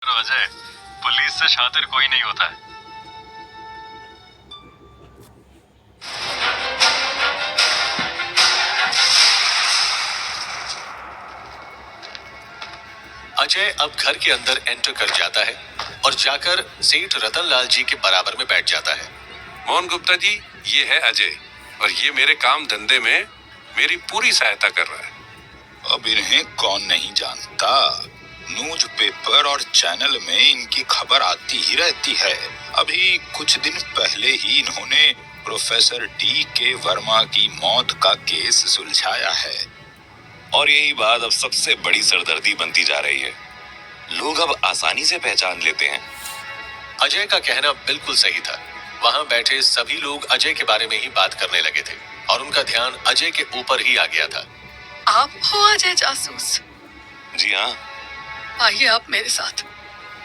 Ajay, police से शातिर कोई नहीं होता है। अजय अब घर के अंदर एंटर कर जाता है और जाकर सेठ रतनलाल जी के बराबर में बैठ जाता है। मोहन गुप्ता जी, ये है अजय और ये मेरे काम धंधे में मेरी पूरी सहायता कर रहा है। अब इन्हें कौन नहीं जानता, न्यूज़पेपर और चैनल में इनकी खबर आती ही रहती है। अभी कुछ दिन पहले ही इन्होंने प्रोफेसर D.K. वर्मा की मौत का केस सुलझाया है और यही बात अब सबसे बड़ी सरदर्दी बनती जा रही है। लोग अब आसानी से पहचान लेते हैं। अजय का कहना बिल्कुल सही था। वहां बैठे सभी लोग अजय के बारे में ही बात करने लगे थे और उनका ध्यान अजय के ऊपर ही आ गया था। आप हो अजय जासूस? जी हाँ। आइए आप मेरे साथ।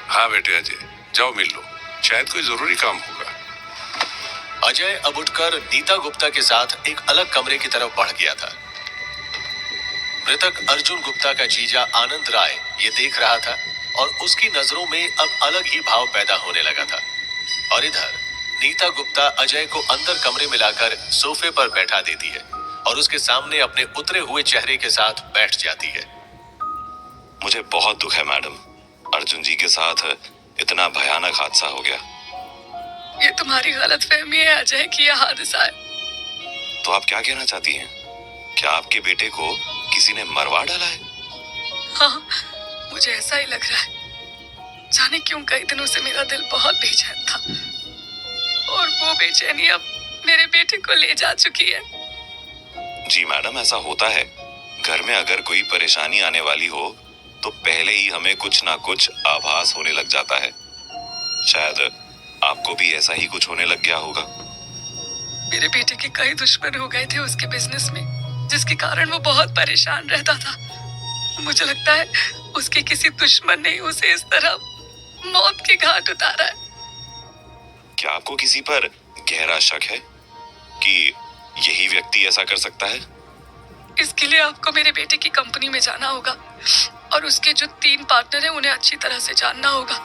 हाँ बेटे अजय, जाओ मिल लो, शायद कोई जरूरी काम होगा। अजय अब उठकर नीता गुप्ता के साथ एक अलग कमरे की तरफ बढ़ गया था। मृतक अर्जुन गुप्ता का जीजा आनंद राय ये देख रहा था और उसकी नजरों में अब अलग ही भाव पैदा होने लगा था। और इधर नीता गुप्ता अजय को अंदर कमरे में लाकर सोफे पर बैठा देती है और उसके सामने अपने उतरे हुए चेहरे के साथ बैठ जाती है। मुझे बहुत दुख है मैडम, अर्जुन जी के साथ इतना भयानक हादसा हो गया। ये तुम्हारी गलतफहमी है अजय कि यह हादसा है। तो आप क्या कहना चाहती हैं? क्या आपके बेटे को किसी ने मरवा डाला है? हाँ, मुझे ऐसा ही लग रहा है। जाने क्यों कई दिनों से मेरा दिल बहुत बेचैन था और वो बेचैनी अब मेरे बेटे को ले जा चुकी है। जी मैडम, ऐसा होता है। घर में अगर कोई परेशानी आने वाली हो तो पहले ही हमें कुछ ना कुछ आभास होने लग जाता है। शायद आपको भी ऐसा ही कुछ होने लग गया होगा। मेरे बेटे के कई दुश्मन हो गए थे उसके बिजनेस में, जिसके कारण वो बहुत परेशान रहता था। मुझे लगता है उसके किसी दुश्मन ने उसे इस तरह मौत के घाट उतारा है। क्या आपको किसी पर गहरा शक है कि यही व्यक्ति ऐसा कर सकता है? इसके लिए आपको मेरे बेटे की कंपनी में जाना होगा और उसके जो 3 पार्टनर हैं उन्हें अच्छी तरह से जानना होगा।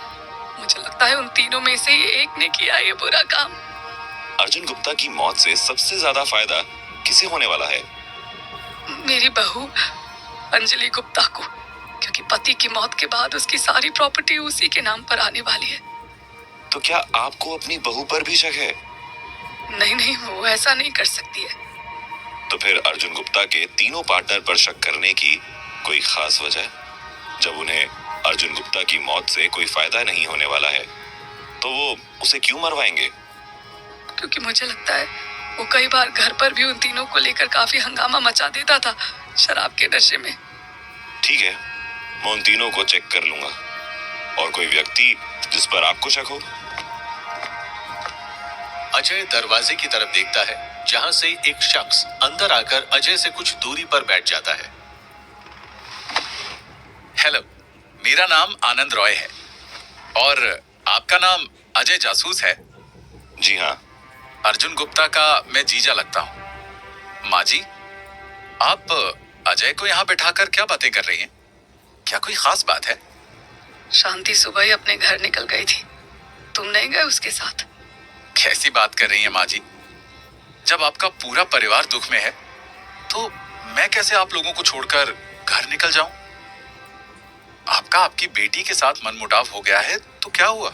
मुझे लगता है उन तीनों में से ही एक ने किया ये बुरा काम। अर्जुन गुप्ता की मौत से सबसे ज्यादा फायदा किसे होने वाला है? मेरी बहू अंजलि गुप्ता को, क्योंकि पति की मौत के बाद उसकी सारी प्रॉपर्टी उसी के नाम पर आने वाली है। तो क्या आपको अपनी बहू पर भी शक है? नहीं, वो ऐसा नहीं कर सकती है। तो फिर अर्जुन गुप्ता के तीनों पार्टनर पर शक करने की कोई खास वजह? जब उन्हें अर्जुन गुप्ता की मौत से कोई फायदा नहीं होने वाला है तो वो उसे क्यों मरवाएंगे? क्योंकि मुझे लगता है वो कई बार घर पर भी उन तीनों को लेकर काफी हंगामा मचा देता था शराब के नशे में। ठीक है, मैं उन तीनों को चेक कर लूंगा। और कोई व्यक्ति जिस पर आपको शक हो? अजय दरवाजे की तरफ देखता है जहां से एक शख्स अंदर आकर अजय से कुछ दूरी पर बैठ जाता है। हेलो, मेरा नाम आनंद रॉय है और आपका नाम अजय जासूस है? जी हाँ। अर्जुन गुप्ता का मैं जीजा लगता हूँ। माँ जी, आप अजय को यहाँ बिठाकर क्या बातें कर रही हैं? क्या कोई खास बात है? शांति सुबह ही अपने घर निकल गई थी, तुम नहीं गए उसके साथ? कैसी बात कर रही हैं माँ जी? जब आपका पूरा परिवार दुख में है तो मैं कैसे आप लोगों को छोड़कर घर निकल जाऊं? आपका आपकी बेटी के साथ मनमुटाव हो गया है तो क्या हुआ?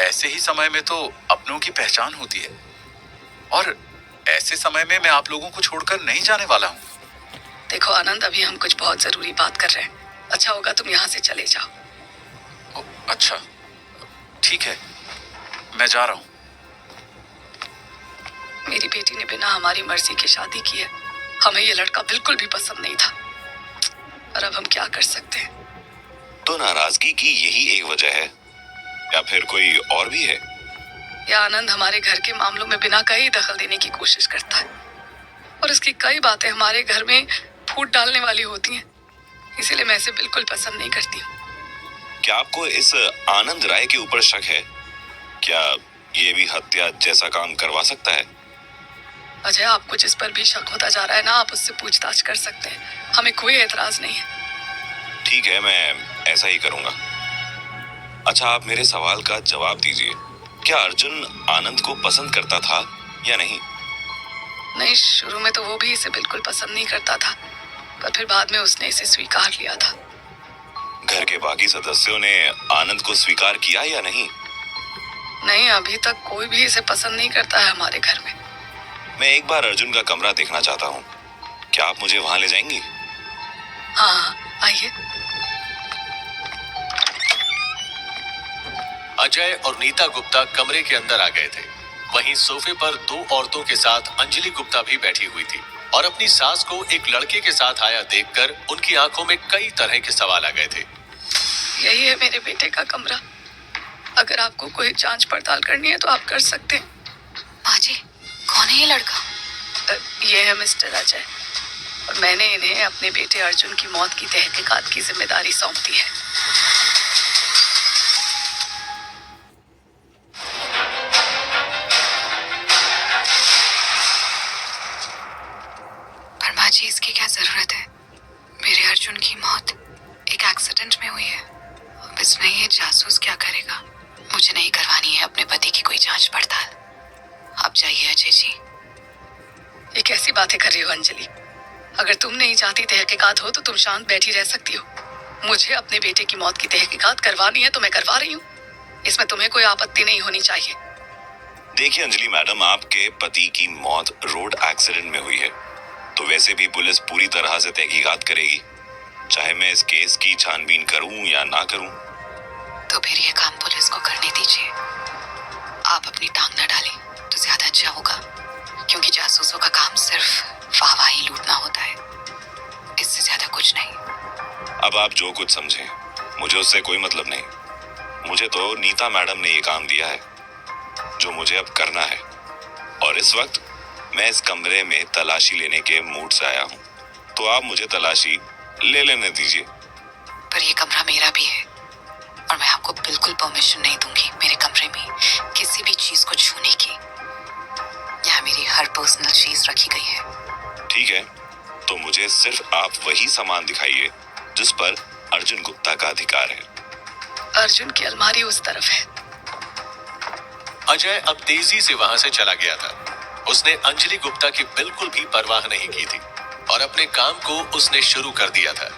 ऐसे ही समय में तो अपनों की पहचान होती है और ऐसे समय में मैं आप लोगों को छोड़कर नहीं जाने वाला हूँ। देखो आनंद, अभी हम कुछ बहुत जरूरी बात कर रहे हैं। अच्छा होगा तुम यहाँ से चले जाओ। अच्छा, ठीक है, मैं जा रहा हूँ। मेरी बेटी ने बिना हमारी मर्जी की शादी की है। हमें ये लड़का बिल्कुल भी पसंद नहीं था और अब हम क्या कर सकते हैं? तो नाराजगी की यही एक वजह है या फिर कोई और भी है? यह आनंद हमारे घर के मामलों में बिना कहीं दखल देने की कोशिश करता है और उसकी कई बातें हमारे घर में फूट डालने वाली होती हैं। इसीलिए मैं इसे बिल्कुल पसंद नहीं करती हूँ। क्या आपको इस आनंद राय के ऊपर शक है? क्या ये भी हत्या जैसा काम करवा सकता है? अजय, आपको जिस पर भी शक होता जा रहा है ना, आप उससे पूछताछ कर सकते हैं। हमें कोई एतराज नहीं है। ठीक है, मैं ऐसा ही करूंगा। अच्छा, आप मेरे सवाल का जवाब दीजिए। क्या अर्जुन आनंद को पसंद करता था या नहीं? नहीं, शुरू में तो वो भी इसे बिल्कुल पसंद नहीं करता था, पर फिर बाद में उसने इसे स्वीकार लिया था। घर के बाकी सदस्यों ने आनंद को स्वीकार किया या नहीं? नहीं, अभी तक कोई भी इसे पसंद नहीं करता है हमारे घर में। मैं एक बार अर्जुन का कमरा देखना चाहता हूँ। क्या आप मुझे वहां ले जाएंगी? हाँ, आइए। अजय और नीता गुप्ता कमरे के अंदर आ गए थे। वहीं सोफे पर दो औरतों के साथ अंजलि गुप्ता भी बैठी हुई थी और अपनी सास को एक लड़के के साथ आया देखकर उनकी आंखों में कई तरह के सवाल आ गए थे। यही है मेरे बेटे का कमरा। अगर आपको कोई जांच पड़ताल करनी है तो आप कर सकते हैं। माँ जी, कौन है ये लड़का? ये है मिस्टर अजय, और मैंने इन्हें अपने बेटे अर्जुन की मौत की तहकीकात की जिम्मेदारी सौंप दी है। पर माँ जी, इसकी क्या जरूरत है? मेरे अर्जुन की मौत एक एक्सीडेंट में हुई है। अब इसमें ये जासूस क्या करेगा? मुझे नहीं करवानी है अपने पति की कोई जांच पड़ताल। आप जाइए अजय जी। ये कैसी बातें कर रही हो अंजलि? अगर तुम नहीं चाहती तहकीकात हो तो तुम शांत बैठी रह सकती हो। मुझे अपने बेटे की मौत की तहकीकात करवानी है तो मैं करवा रही हूँ। इसमें तुम्हें कोई आपत्ति नहीं होनी चाहिए। देखिए अंजलि मैडम, आपके पति की मौत रोड एक्सीडेंट में हुई है, तो वैसे भी पुलिस पूरी तरह से तहकीकात करेगी, चाहे मैं इस केस की छानबीन करूं या ना करूं। तो फिर ये काम पुलिस को करने दीजिए। आप अपनी टांग न डालें तो ज्यादा अच्छा होगा, क्योंकि जासूसों का काम सिर्फ वाहवाही लूटना होता है, इससे ज्यादा कुछ नहीं। अब आप जो कुछ समझें, मुझे उससे कोई मतलब नहीं। मुझे तो नीता मैडम ने ये काम दिया है जो मुझे अब करना है, और इस वक्त मैं इस कमरे में तलाशी लेने के मूड से आया हूँ, तो आप मुझे तलाशी ले लेने दीजिए। पर ये कमरा मेरा भी है और मैं आपको बिल्कुल परमिशन नहीं दूंगी मेरे कमरे में किसी भी चीज को छूने की। यहाँ मेरी हर पर्सनल चीज रखी गई है। ठीक है, तो मुझे सिर्फ आप वही सामान दिखाइए जिस पर अर्जुन गुप्ता का अधिकार है। अर्जुन की अलमारी उस तरफ है। अजय अब तेजी से वहां से चला गया था। उसने अंजलि गुप्ता की बिल्कुल भी परवाह नहीं की थी और अपने काम को उसने शुरू कर दिया था।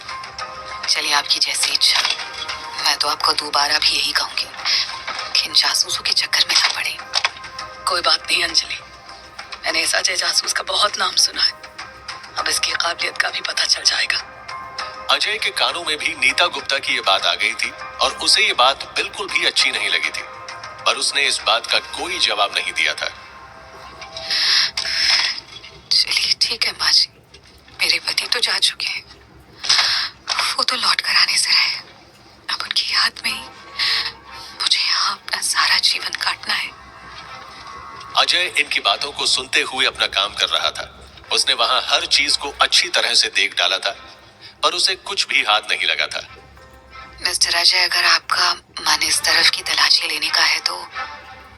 चलिए, आपकी जैसी इच्छा। मैं तो आपको दोबारा भी यही कहूंगी कि इन जासूसों के चक्कर में ना पड़े। कोई बात नहीं अंजलि, मैंने इस अजय जासूस का बहुत नाम सुना है। अब इसकी काबिलियत का भी पता चल जाएगा। अजय के कानों में भी नीता गुप्ता की ये बात आ गई थी और उसे ये बात बिल्कुल भी अच्छी नहीं लगी थी, पर उसने इस बात का कोई जवाब नहीं दिया था। चलिए ठीक है माँ जी, मेरे पति तो जा चुके हैं, वो तो लौट कर आने से रहे। अब उनकी याद में ही मुझे यहाँ अपना सारा जीवन काटना है। अजय इनकी बातों को सुनते हुए अपना काम कर रहा था। उसने वहां हर चीज को अच्छी तरह से देख डाला था, पर उसे कुछ भी हाथ नहीं लगा था। मिस्टर अजय, अगर आपका मन इस तरफ की तलाशी लेने का है तो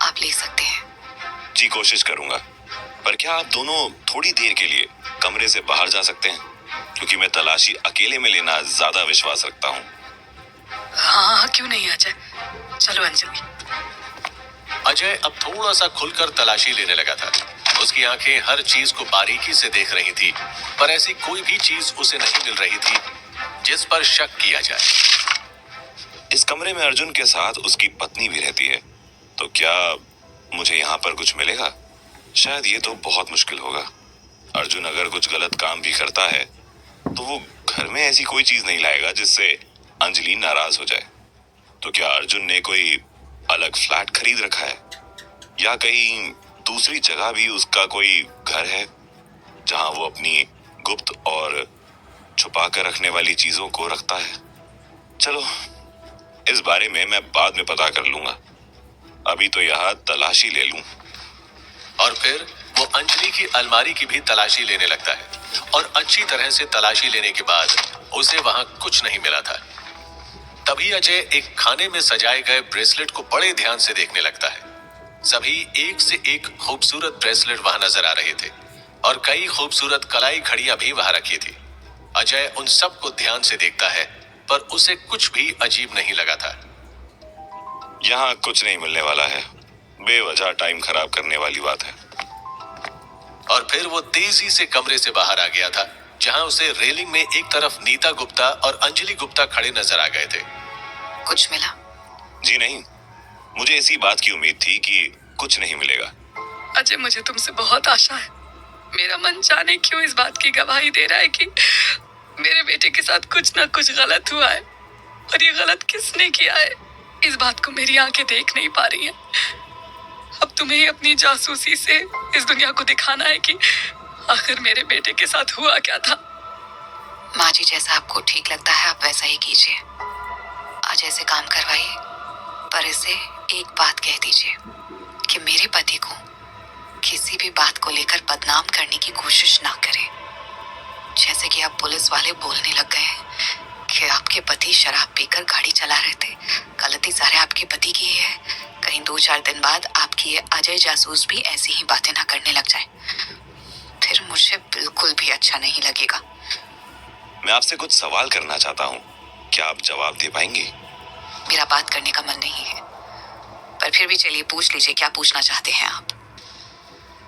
आप ले सकते हैं। जी, कोशिश करूंगा, पर क्या आप दोनों थोड़ी देर के लिए कमरे से बाहर जा सकते हैं? क्योंकि मैं तलाशी अकेले में लेना ज्यादा विश्वास रखता हूँ। हाँ, क्यों नहीं अजय, चलो अंजलि। अजय अब थोड़ा सा खुलकर तलाशी लेने लगा था। उसकी आंखें हर चीज को बारीकी से देख रही थी, पर ऐसी कोई भी चीज उसे नहीं मिल रही थी जिस पर शक किया जाए। इस कमरे में अर्जुन के साथ उसकी पत्नी भी रहती है, तो क्या मुझे यहाँ पर कुछ मिलेगा? शायद ये तो बहुत मुश्किल होगा। अर्जुन अगर कुछ गलत काम भी करता है तो वो घर में ऐसी कोई चीज नहीं लाएगा जिससे अंजलि नाराज हो जाए। तो क्या अर्जुन ने कोई अलग फ्लैट खरीद रखा है, या कहीं दूसरी जगह भी उसका कोई घर है जहां वो अपनी गुप्त और छुपा कर रखने वाली चीजों को रखता है? चलो, इस बारे में मैं बाद में पता कर लूंगा। अभी तो यहाँ तलाशी ले लूं। और फिर वो अंजलि की अलमारी की भी तलाशी लेने लगता है, और अच्छी तरह से तलाशी लेने के बाद उसे वहां कुछ नहीं मिला था। तभी अजय एक खाने में सजाए गए ब्रेसलेट को बड़े ध्यान से देखने लगता है। सभी एक से एक खूबसूरत ब्रेसलेट वहां नजर आ रहे थे और कई खूबसूरत कलाई घड़ियां भी वहां रखी थी। अजय उन सब को ध्यान से देखता है, पर उसे कुछ भी अजीब नहीं लगा था। यहाँ कुछ नहीं मिलने वाला है, बेवजह टाइम खराब करने वाली बात है। और फिर वो तेजी से कमरे से बाहर आ गया था, जहां उसे रेलिंग में एक तरफ नीता गुप्ता और अंजलि गुप्ता खड़े नजर आ गए थे। कुछ मिला? जी नहीं, मुझे इसी बात की उम्मीद थी कि कुछ नहीं मिलेगा। अजय, मुझे तुमसे बहुत आशा है। मेरा मन जाने क्यों इस बात की गवाही दे रहा है कि मेरे बेटे के साथ कुछ ना कुछ गलत हुआ है, और ये गलत किसने किया है इस बात को मेरी आंखें देख नहीं पा रही हैं। अब तुम्हें ही अपनी जासूसी से इस दुनिया को दिखाना है कि आखिर मेरे बेटे के साथ हुआ क्या था। माँ जी, जैसा आपको ठीक लगता है आप वैसा ही कीजिए। अजय से काम करवाइए, पर इसे एक बात कह दीजिए कि मेरे पति को किसी भी बात को लेकर बदनाम करने की कोशिश ना करें। जैसे कि अब पुलिस वाले बोलने लग गए हैं कि आपके पति शराब पीकर गाड़ी चला रहे थे, गलती सारे आपके पति की है। कहीं 2-4 दिन बाद आपकी ये अजय जासूस भी ऐसी ही बातें ना करने लग जाए, फिर मुझे बिल्कुल भी अच्छा नहीं लगेगा। मैं आपसे कुछ सवाल करना चाहता हूँ, क्या आप जवाब दे पाएंगी? मेरा बात करने का मन नहीं है, पर फिर भी चलिए पूछ लीजिए, क्या पूछना चाहते हैं आप?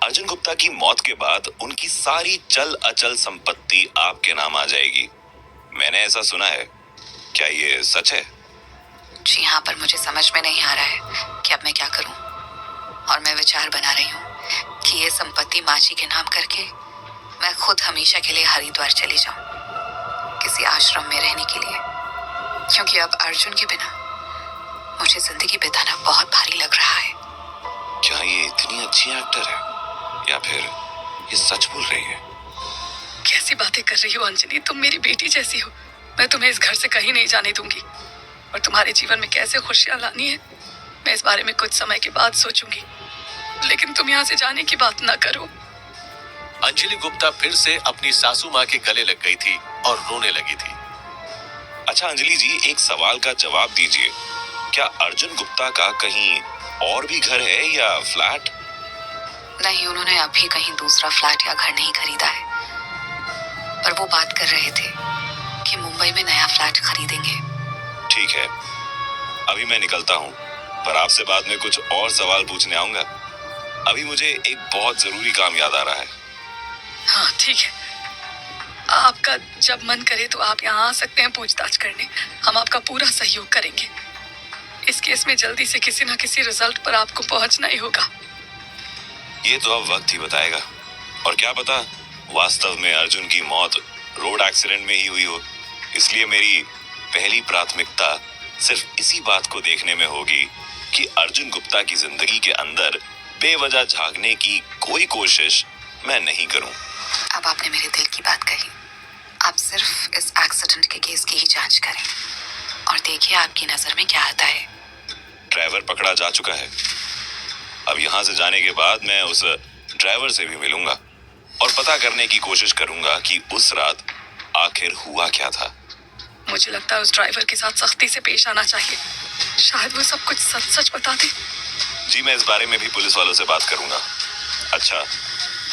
अर्जुन गुप्ता की मौत के बाद उनकी सारी चल अचल संपत्ति आपके नाम आ जाएगी, मैंने ऐसा सुना है, क्या ये सच है? जी हाँ, पर मुझे समझ में नहीं आ रहा है कि अब मैं क्या करूं। और मैं विचार बना रही हूँ कि ये संपत्ति माँ जी के नाम करके मैं खुद हमेशा के लिए हरिद्वार चली जाऊं, किसी आश्रम में रहने के लिए, क्योंकि अब अर्जुन के बिना मुझे जिंदगी बिताना बहुत भारी लग रहा है। क्या ये इतनी अच्छी एक्टर है या फिर ये सच बोल रही है? कैसी बातें कर रही हो अंजलि, तुम मेरी बेटी जैसी हो। मैं तुम्हें इस घर से कहीं नहीं जाने दूंगी, और तुम्हारे जीवन में कैसे खुशियां लानी है मैं इस बारे में कुछ समय के बाद सोचूंगी, लेकिन तुम यहाँ से जाने की बात ना करो। अंजलि गुप्ता फिर से अपनी सासू माँ के गले लग गई थी और रोने लगी थी। अच्छा अंजलि जी, एक सवाल का जवाब दीजिए, क्या अर्जुन गुप्ता का कहीं और भी घर है या फ्लैट? नहीं, उन्होंने अभी कहीं दूसरा फ्लैट या घर नहीं खरीदा है, पर वो बात कर रहे थे कि मुंबई में नया फ्लैट खरीदेंगे। ठीक है, अभी मैं निकलता हूँ, पर आपसे बाद में कुछ और सवाल पूछने आऊंगा। अभी मुझे एक बहुत जरूरी काम याद आ रहा है। हाँ ठीक है, आपका जब मन करे तो आप यहाँ आ सकते हैं पूछताछ करने, हम आपका पूरा सहयोग करेंगे। इस केस में जल्दी से किसी न किसी रिजल्ट पर आपको पहुंचना ही होगा। ये तो अब वक्त ही बताएगा, और क्या पता वास्तव में अर्जुन की मौत रोड एक्सीडेंट में ही हुई हो। इसलिए मेरी पहली प्राथमिकता सिर्फ इसी बात को देखने में होगी कि अर्जुन गुप्ता की जिंदगी के अंदर बेवजह झांकने की कोई कोशिश मैं नहीं करूं। अब आपने मेरे दिल की बात कही। आप सिर्फ इस एक्सीडेंट के केस की ही जांच करें और देखिए आपकी नजर में क्या आता है। ड्राइवर पकड़ा जा चुका है। अब यहाँ से जाने के बाद मैं उस ड्राइवर से भी मिलूंगा और पता करने की कोशिश करूंगा कि उस रात आखिर हुआ क्या था। मुझे लगता है उस ड्राइवर के साथ सख्ती से पेश आना चाहिए, शायद वो सब कुछ सच सच बता दे। जी मैं इस बारे में भी पुलिस वालों से बात करूंगा। अच्छा,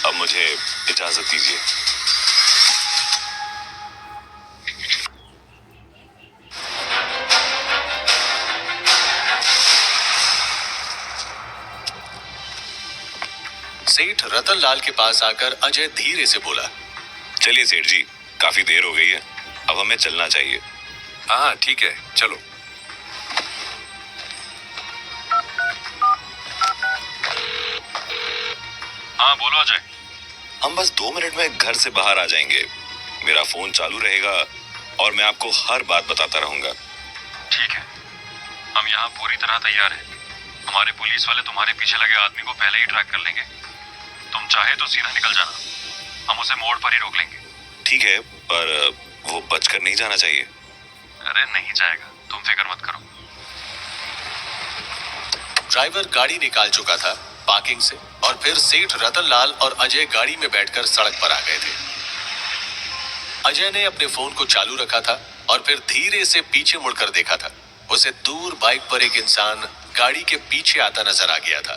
अब मुझे इजाजत दीजिए। सेठ रतन लाल के पास आकर अजय धीरे से बोला, चलिए सेठ जी, काफी देर हो गई है, अब हमें चलना चाहिए। हाँ ठीक है, चलो। हाँ बोलो अजय। हम बस 2 मिनट में घर से बाहर आ जाएंगे। मेरा फोन चालू रहेगा और मैं आपको हर बात बताता रहूंगा। ठीक है, हम यहाँ पूरी तरह तैयार हैं। हमारे पुलिस वाले तुम्हारे पीछे लगे आदमी को पहले ही ट्रैक कर लेंगे। तुम चाहे तो सीधा निकल जाना, हम उसे मोड़ पर ही रोक लेंगे। ठीक है, पर वो बचकर नहीं जाना चाहिए। अरे नहीं जाएगा, तुम फिक्र मत करो। ड्राइवर गाड़ी निकाल चुका था पार्किंग से, और फिर सेठ रतन लाल और अजय गाड़ी में बैठकर सड़क पर आ गए थे। अजय ने अपने फोन को चालू रखा था और फिर धीरे से पीछे मुड़कर देखा था। उसे दूर बाइक पर एक इंसान गाड़ी के पीछे आता नजर आ गया था।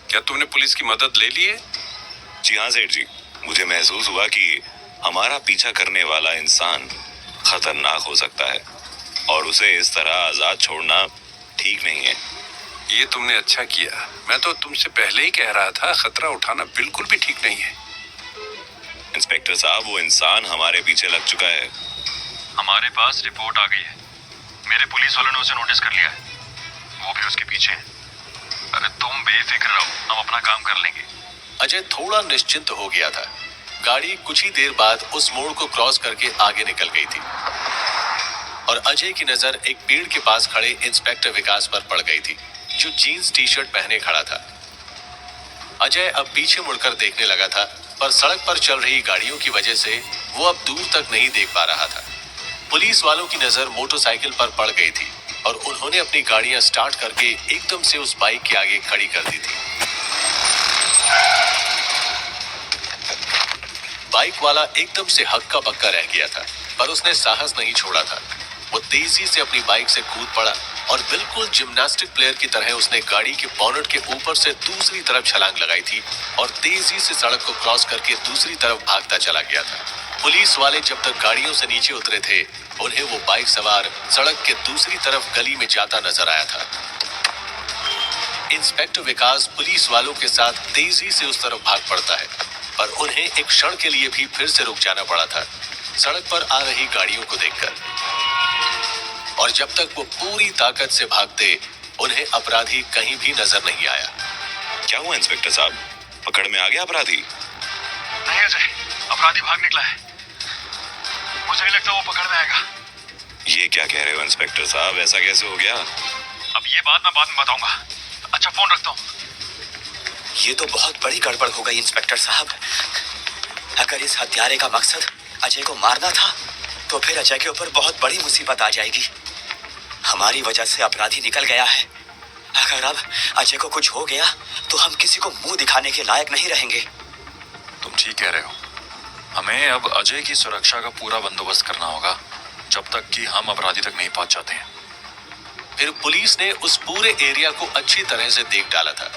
क्या तुमने पुलिस की मदद ले ली है? जी हाँ सेठ जी, मुझे महसूस हुआ कि हमारा पीछा करने वाला इंसान खतरनाक हो सकता है और उसे इस तरह आजाद छोड़ना ठीक नहीं है। ये तुमने अच्छा किया। मैं तो तुमसे पहले ही कह रहा था, खतरा उठाना बिल्कुल भी ठीक नहीं है। इंस्पेक्टर साहब, वो इंसान हमारे पीछे लग चुका है। हमारे पास रिपोर्ट आ गई है। मेरे पुलिस वालों ने उसे नोटिस कर लिया है। वो भी उसके पीछे है। अरे तुम बेफिक्र रहो, हम अपना काम कर लेंगे। अजय थोड़ा निश्चिंत हो गया था। गाड़ी कुछ ही देर बाद उस मोड़ को क्रॉस करके आगे निकल गई थी और अजय की नजर एक पेड़ के पास खड़े इंस्पेक्टर विकास पर पड़ गई थी, जो जीन्स टी शर्ट पहने खड़ा था। अजय अब पीछे मुड़कर देखने लगा था, पर सड़क पर चल रही गाड़ियों की वजह से वो अब दूर तक नहीं देख पा रहा था। पुलिस वालों की नजर मोटरसाइकिल पर पड़ गई थी और उन्होंने अपनी गाड़ियां स्टार्ट करके एकदम से उस बाइक के आगे खड़ी कर दी थी। बाइक वाला एकदम से हक्का बक्का रह गया था, पर उसने साहस नहीं छोड़ा था। वो तेजी से अपनी बाइक से कूद पड़ा और बिल्कुल जिम्नास्टिक प्लेयर की तरह उसने गाड़ी के बोनट के ऊपर से दूसरी तरफ छलांग लगाई थी और तेजी से सड़क को क्रॉस करके दूसरी तरफ भागता चला गया था। पुलिस वाले जब तक गाड़ियों से नीचे उतरे थे, उन्हें वो बाइक सवार सड़क के दूसरी तरफ गली में जाता नजर आया था। इंस्पेक्टर विकास पुलिस वालों के साथ तेजी से उस तरफ भाग पड़ता है, पर उन्हें एक क्षण के लिए भी फिर से रुक जाना पड़ा था, सड़क पर आ रही गाड़ियों को देखकर। और जब तक वो पूरी ताकत से भागते, उन्हें अपराधी कहीं भी नजर नहीं आया। क्या हुआ इंस्पेक्टर साहब, पकड़ में आ गया अपराधी? नहीं अजय, अपराधी भाग निकला है। मुझे नहीं लगता वो पकड़ में आएगा। ये क्या कह रहे हो इंस्पेक्टर साहब, ऐसा कैसे हो गया? अब ये बात मैं बाद में बताऊंगा। अच्छा फोन रखता हूँ। ये तो बहुत बड़ी गड़बड़ हो गई इंस्पेक्टर साहब। अगर इस हत्यारे का मकसद अजय को मारना था, तो फिर अजय के ऊपर बहुत बड़ी मुसीबत आ जाएगी। हमारी वजह से अपराधी निकल गया है। अगर अब अजय को कुछ हो गया, तो हम किसी को मुंह दिखाने के लायक नहीं रहेंगे। तुम ठीक कह रहे हो। हमें अब अजय की सुरक्षा का पूरा बंदोबस्त करना होगा, जब तक कि हम अपराधी तक नहीं पहुंच जाते हैं। फिर पुलिस ने उस पूरे एरिया को अच्छी तरह से देख डाला था,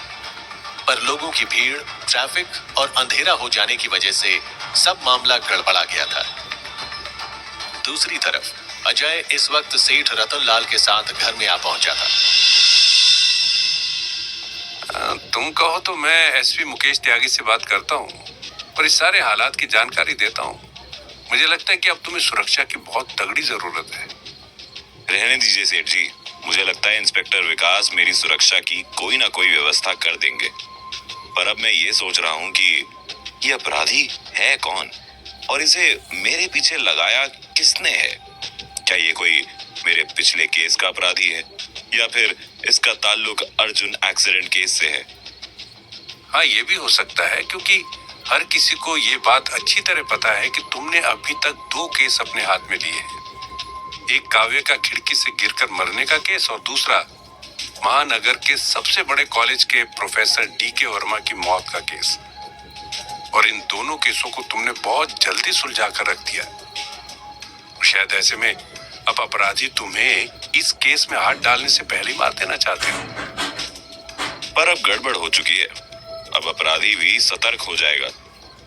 पर लोगों की भीड़, ट्रैफिक और अंधेरा हो जाने की वजह से सब मामला गड़बड़ा गया था। दूसरी तरफ अजय इस वक्त सेठ रतनलाल के साथ घर में आ पहुंचा था। तुम कहो तो मैं एसपी मुकेश त्यागी से बात करता हूँ, पर इस सारे हालात की जानकारी देता हूँ। मुझे लगता है कि अब तुम्हें सुरक्षा की बहुत तगड़ी जरूरत है। रहने दीजिए सेठ जी, मुझे लगता है इंस्पेक्टर विकास मेरी सुरक्षा की कोई ना कोई व्यवस्था कर देंगे। पर अब मैं ये सोच रहा हूँ कि ये अपराधी है कौन और इसे मेरे पीछे लगाया किसने है? क्या ये कोई मेरे पिछले केस का अपराधी है या फिर इसका ताल्लुक अर्जुन एक्सीडेंट केस से है? हाँ, ये भी हो सकता है, क्योंकि हर किसी को ये बात अच्छी तरह पता है कि तुमने अभी तक 2 केस अपने हाथ में लिए हैं। एक काव्य का खिड़की से गिरकर मरने का केस और दूसरा महानगर के सबसे बड़े कॉलेज के प्रोफेसर डीके वर्मा की मौत का केस। और इन दोनों केसों को तुमने बहुत जल्दी सुलझा कर रख दिया। शायद ऐसे में अब अपराधी तुम्हें इस केस में हाथ डालने से पहले ही मार देना चाहते हो। पर अब गड़बड़ हो चुकी है। अब अपराधी भी सतर्क हो जाएगा,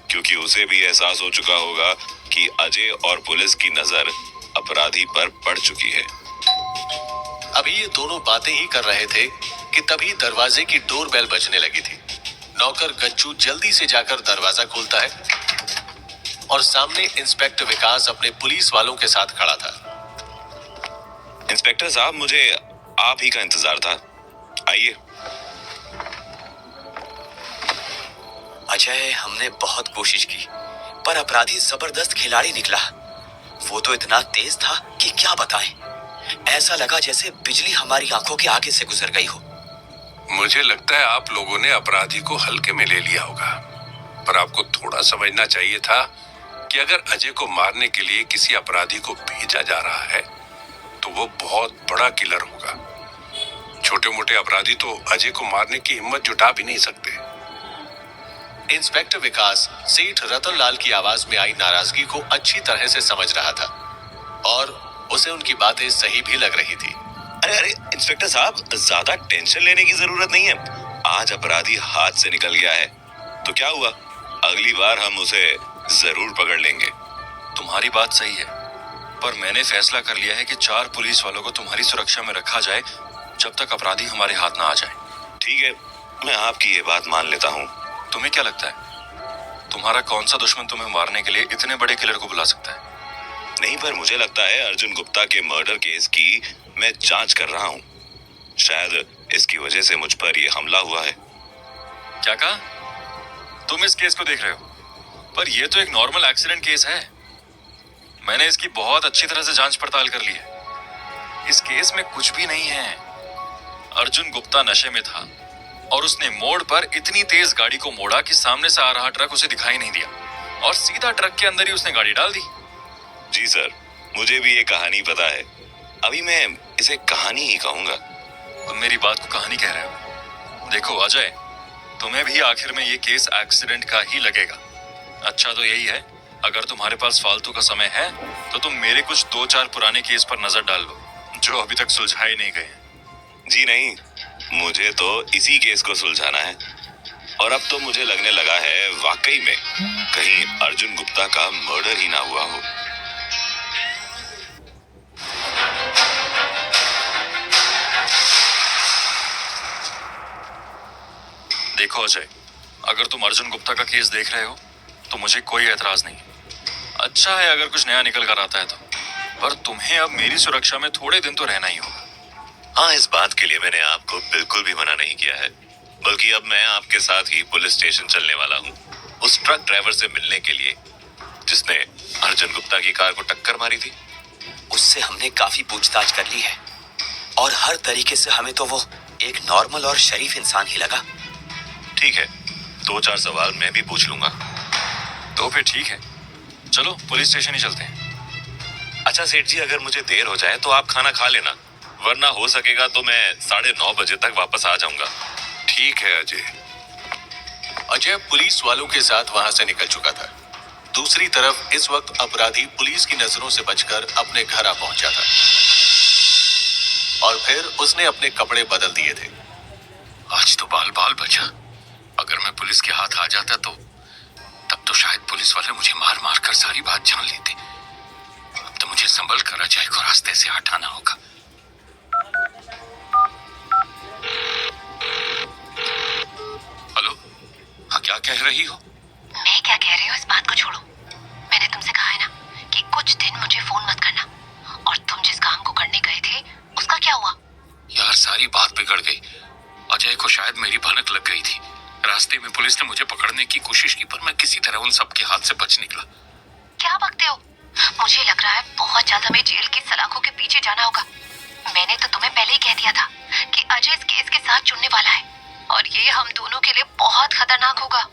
क्योंकि उसे भी एहसास हो चुका होगा कि अजय और पुलिस की नजर अपराधी पर पड़ चुकी है। अभी ये दोनों बातें ही कर रहे थे कि तभी दरवाजे की डोरबेल बजने लगी थी। नौकर गज्जू जल्दी से जाकर दरवाजा खोलता है और सामने इंस्पेक्टर विकास अपने पुलिस वालों के साथ खड़ा था। इंस्पेक्टर साहब, मुझे आप ही का इंतजार था, आइए। अजय, हमने बहुत कोशिश की, पर अपराधी जबरदस्त खिलाड़ी निकला। वो तो इतना तेज था कि क्या बताएं। ऐसा लगा जैसे बिजली हमारी आंखों के आगे से गुजर गई हो। मुझे लगता है आप लोगों ने अपराधी को हल्के में ले लिया होगा, पर आपको थोड़ा समझना चाहिए था कि अगर अजय को मारने के लिए किसी अपराधी को भेजा जा रहा है, तो वो बहुत बड़ा किलर होगा। छोटे मोटे अपराधी तो अजय को मारने की हिम्मत जुटा भी नहीं सकते। इंस्पेक्टर विकास सेठ रतनलाल की आवाज में आई नाराजगी को अच्छी तरह से समझ रहा था और उसे उनकी बातें सही भी लग रही थी। अरे इंस्पेक्टर साहब, ज्यादा टेंशन लेने की जरूरत नहीं है। आज अपराधी हाथ से निकल गया है तो क्या हुआ, अगली बार हम उसे जरूर पकड़ लेंगे। तुम्हारी बात सही है, पर मैंने फैसला कर लिया है कि 4 पुलिस वालों को तुम्हारी सुरक्षा में रखा जाए जब तक अपराधी हमारे हाथ ना आ जाए। ठीक है, मैं आपकी ये बात मान लेता हूँ। तुम्हें क्या लगता है तुम्हारा कौन सा दुश्मन तुम्हें मारने के लिए इतने बड़े किलर को बुला सकता है? नहीं, पर मुझे लगता है अर्जुन गुप्ता के मर्डर केस की मैं जांच कर रहा हूँ। शायद इसकी वजह से मुझ पर यह हमला हुआ है। क्या कहा? तुम इस केस को देख रहे हो, पर यह तो एक नॉर्मल एक्सीडेंट केस है। मैंने इसकी बहुत अच्छी तरह से जांच पड़ताल कर ली है। इस केस में कुछ भी नहीं है। अर्जुन गुप्ता नशे में था और उसने मोड़ पर इतनी तेज गाड़ी को मोड़ा कि सामने से आ रहा ट्रक उसे दिखाई नहीं दिया और सीधा ट्रक के अंदर ही उसने गाड़ी डाल दी। जी सर, मुझे भी ये कहानी पता है। अभी मैं इसे कहानी ही कहूंगा। तुम मेरी बात को कहानी कह रहे हो? देखो अजय, तुम्हें भी आखिर में ये केस एक्सीडेंट का ही लगेगा। अच्छा तो यही है, अगर तुम्हारे पास फालतू का समय है तो तुम मेरे कुछ 2-4 पुराने केस पर नजर डाल लो जो अभी तक सुलझाए नहीं गए। जी नहीं, मुझे तो इसी केस को सुलझाना है। और अब तो मुझे लगने लगा है वाकई में कहीं अर्जुन गुप्ता का मर्डर ही ना हुआ हो। देखो अजय, अगर तुम अर्जुन गुप्ता का केस देख रहे हो तो मुझे कोई एतराज नहीं। अच्छा है अगर कुछ नया निकल कर आता है तो, पर तुम्हें अब मेरी सुरक्षा में थोड़े दिन तो रहना ही होगा। हाँ, इस बात के लिए मैंने आपको बिल्कुल भी मना नहीं किया है, बल्कि अब मैं आपके साथ ही पुलिस स्टेशन चलने वाला हूँ, उस ट्रक ड्राइवर से मिलने के लिए जिसने अर्जुन गुप्ता की कार को टक्कर मारी थी। उससे हमने काफी पूछताछ कर ली है और हर तरीके से हमें तो वो एक नॉर्मल और शरीफ इंसान ही लगा। ठीक है, 2-4 सवाल मैं भी पूछ लूंगा। तो फिर ठीक है, चलो पुलिस स्टेशन ही चलते हैं। अच्छा सेठ जी, अगर मुझे देर हो जाए तो आप खाना खा लेना, वरना हो सकेगा तो मैं 9:30 बजे तक वापस आ जाऊंगा। ठीक है अजय। अजय पुलिस वालों के साथ वहां से निकल चुका था। दूसरी तरफ इस वक्त अपराधी पुलिस की नजरों से बचकर अपने घर आ पहुंचा था और फिर उसने अपने कपड़े बदल दिए थे। आज तो बाल बाल बचा। अगर मैं पुलिस के हाथ आ जाता तो तब तो शायद पुलिस वाले मुझे मार मार कर सारी बात जान लेते। अब तो मुझे संभल कर अजय को रास्ते से हटाना होगा। हेलो, हाँ क्या कह रही हो? मैं क्या कह रही हूँ इस बात को छोड़ो। मैंने तुमसे कहा है ना कि कुछ दिन मुझे फोन मत करना। और तुम जिस काम को करने गए थे उसका क्या हुआ? यार सारी बात बिगड़ गई। अजय को शायद मेरी भनक लग गई थी। रास्ते में पुलिस ने मुझे पकड़ने की कोशिश की, पर मैं किसी तरह उन सब के हाथ से बच निकला। क्या बकते हो? मुझे लग रहा है बहुत ज्यादा हमें जेल की सलाखों के पीछे जाना होगा। मैंने तो तुम्हें पहले ही कह दिया था कि अजय इस केस के साथ जुड़ने वाला है और ये हम दोनों के लिए बहुत खतरनाक होगा।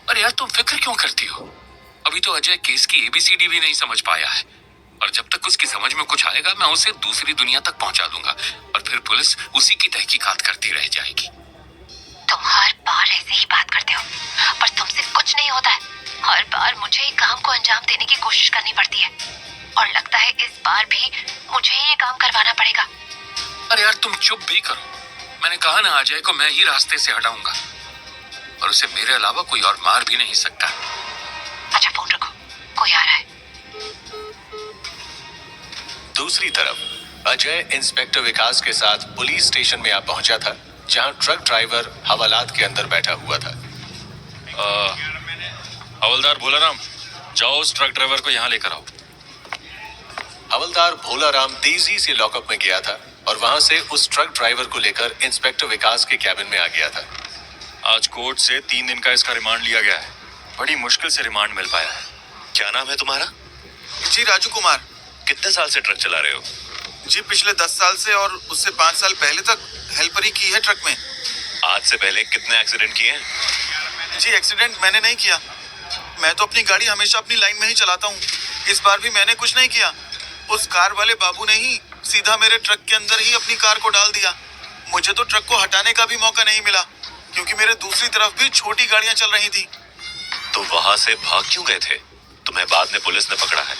अरे यार तुम फिक्र क्यों करती हो? अभी तो अजय केस की ABCD भी नहीं समझ पाया है, और जब तक उसकी समझ में कुछ आएगा मैं उसे दूसरी दुनिया तक पहुंचा दूंगा और फिर पुलिस उसी की तहकीकात करती रह जाएगी। तुम हर बार ऐसे ही बात करते हो, पर तुमसे कुछ नहीं होता है। हर बार मुझे ही काम को अंजाम देने की कोशिश करनी पड़ती है और लगता है इस बार भी मुझे ही ये काम करवाना पड़ेगा। अरे यार तुम चुप भी करो। मैंने कहा ना अजय को मैं ही रास्ते से हटाऊंगा और उसे मेरे अलावा कोई और मार भी नहीं सकता। अच्छा फोन रखो, कोई आ रहा है। दूसरी तरफ अजय इंस्पेक्टर विकास के साथ पुलिस स्टेशन में आ पहुंचा था, जहां ट्रक ड्राइवर हवालात के अंदर बैठा हुआ था। हवलदार भोलाराम, जाओ उस ट्रक ड्राइवर को यहाँ लेकर आओ। हवलदार भोलाराम तेजी से लॉकअप में गया था और वहां से उस ट्रक ड्राइवर को लेकर इंस्पेक्टर विकास के कैबिन में आ गया था। आज कोर्ट से 3 दिन का इसका रिमांड लिया गया है। बड़ी मुश्किल से रिमांड मिल पाया है। क्या नाम है तुम्हारा? जी राजू कुमार। कितने साल से ट्रक चला रहे हो? जी पिछले 10 साल से, और उससे 5 साल पहले तक हेल्परी की है ट्रक में। आज से पहले कितने एक्सीडेंट किए हैं? जी एक्सीडेंट मैंने नहीं किया। मैं तो अपनी गाड़ी हमेशा अपनी लाइन में ही चलाता हूँ। इस बार भी मैंने कुछ नहीं किया। उस कार वाले बाबू ने ही सीधा मेरे ट्रक के अंदर ही अपनी कार को डाल दिया। मुझे तो ट्रक को हटाने का भी मौका नहीं मिला, क्योंकि मेरे दूसरी तरफ भी छोटी गाड़ियां चल रही थी। तो वहां से भाग क्यों गए थे? तुम्हें बाद में पुलिस ने पकड़ा है।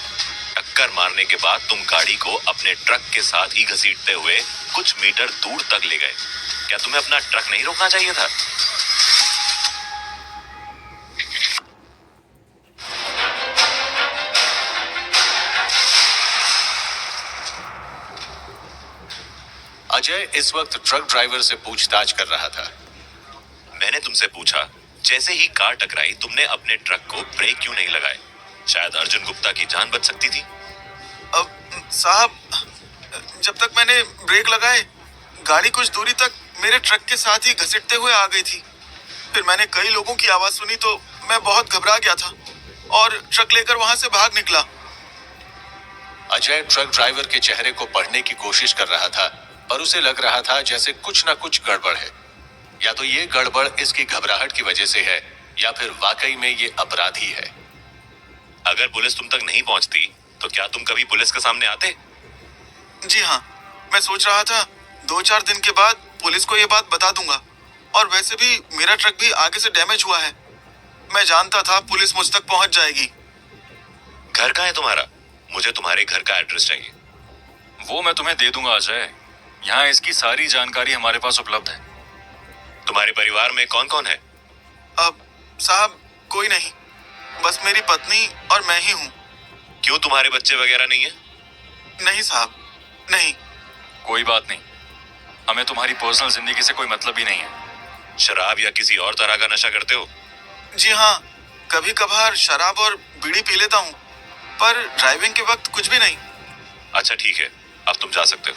टक्कर मारने के बाद तुम गाड़ी को अपने ट्रक के साथ ही घसीटते हुए कुछ मीटर दूर तक ले गए। क्या तुम्हें अपना ट्रक नहीं रोकना चाहिए था? अजय इस वक्त ट्रक ड्राइवर से पूछताछ कर रहा था। मैंने तुमसे पूछा, जैसे ही कार टकराई तुमने अपने ट्रक को ब्रेक क्यों नहीं लगाए? शायद अर्जुन गुप्ता की जान बच सकती थी। अब साहब, जब तक मैंने ब्रेक लगाए गाड़ी कुछ दूरी तक मेरे ट्रक के साथ ही घसीटते हुए आ गई थी। फिर मैंने कई लोगों की आवाज सुनी तो मैं बहुत घबरा गया था और ट्रक लेकर वहां से भाग निकला। अजय ट्रक ड्राइवर के चेहरे को पढ़ने की कोशिश कर रहा था, पर उसे लग रहा था जैसे कुछ ना कुछ गड़बड़ है। या तो ये गड़बड़ इसकी घबराहट की वजह से है या फिर वाकई में ये अपराधी है। अगर पुलिस तुम तक नहीं पहुंचती तो क्या तुम कभी पुलिस के सामने आते? जी हाँ, मैं सोच रहा था 2-4 दिन के बाद पुलिस को ये बात बता दूंगा। और वैसे भी मेरा ट्रक भी आगे से डैमेज हुआ है। मैं जानता था पुलिस मुझ तक पहुंच जाएगी। घर कहाँ है तुम्हारा? मुझे तुम्हारे घर का एड्रेस चाहिए। वो मैं तुम्हें दे दूंगा अजय। यहाँ इसकी सारी जानकारी हमारे पास उपलब्ध है। तुम्हारे परिवार में कौन कौन है? अब साहब कोई नहीं, बस मेरी पत्नी और मैं ही हूँ। क्यों, तुम्हारे बच्चे वगैरह नहीं है? नहीं साहब, नहीं। कोई बात नहीं, हमें तुम्हारी पर्सनल जिंदगी से कोई मतलब ही नहीं है। शराब या किसी और तरह का नशा करते हो? जी हाँ, कभी कभार शराब और बीड़ी पी लेता हूँ, पर ड्राइविंग के वक्त कुछ भी नहीं। अच्छा ठीक है, अब तुम जा सकते हो।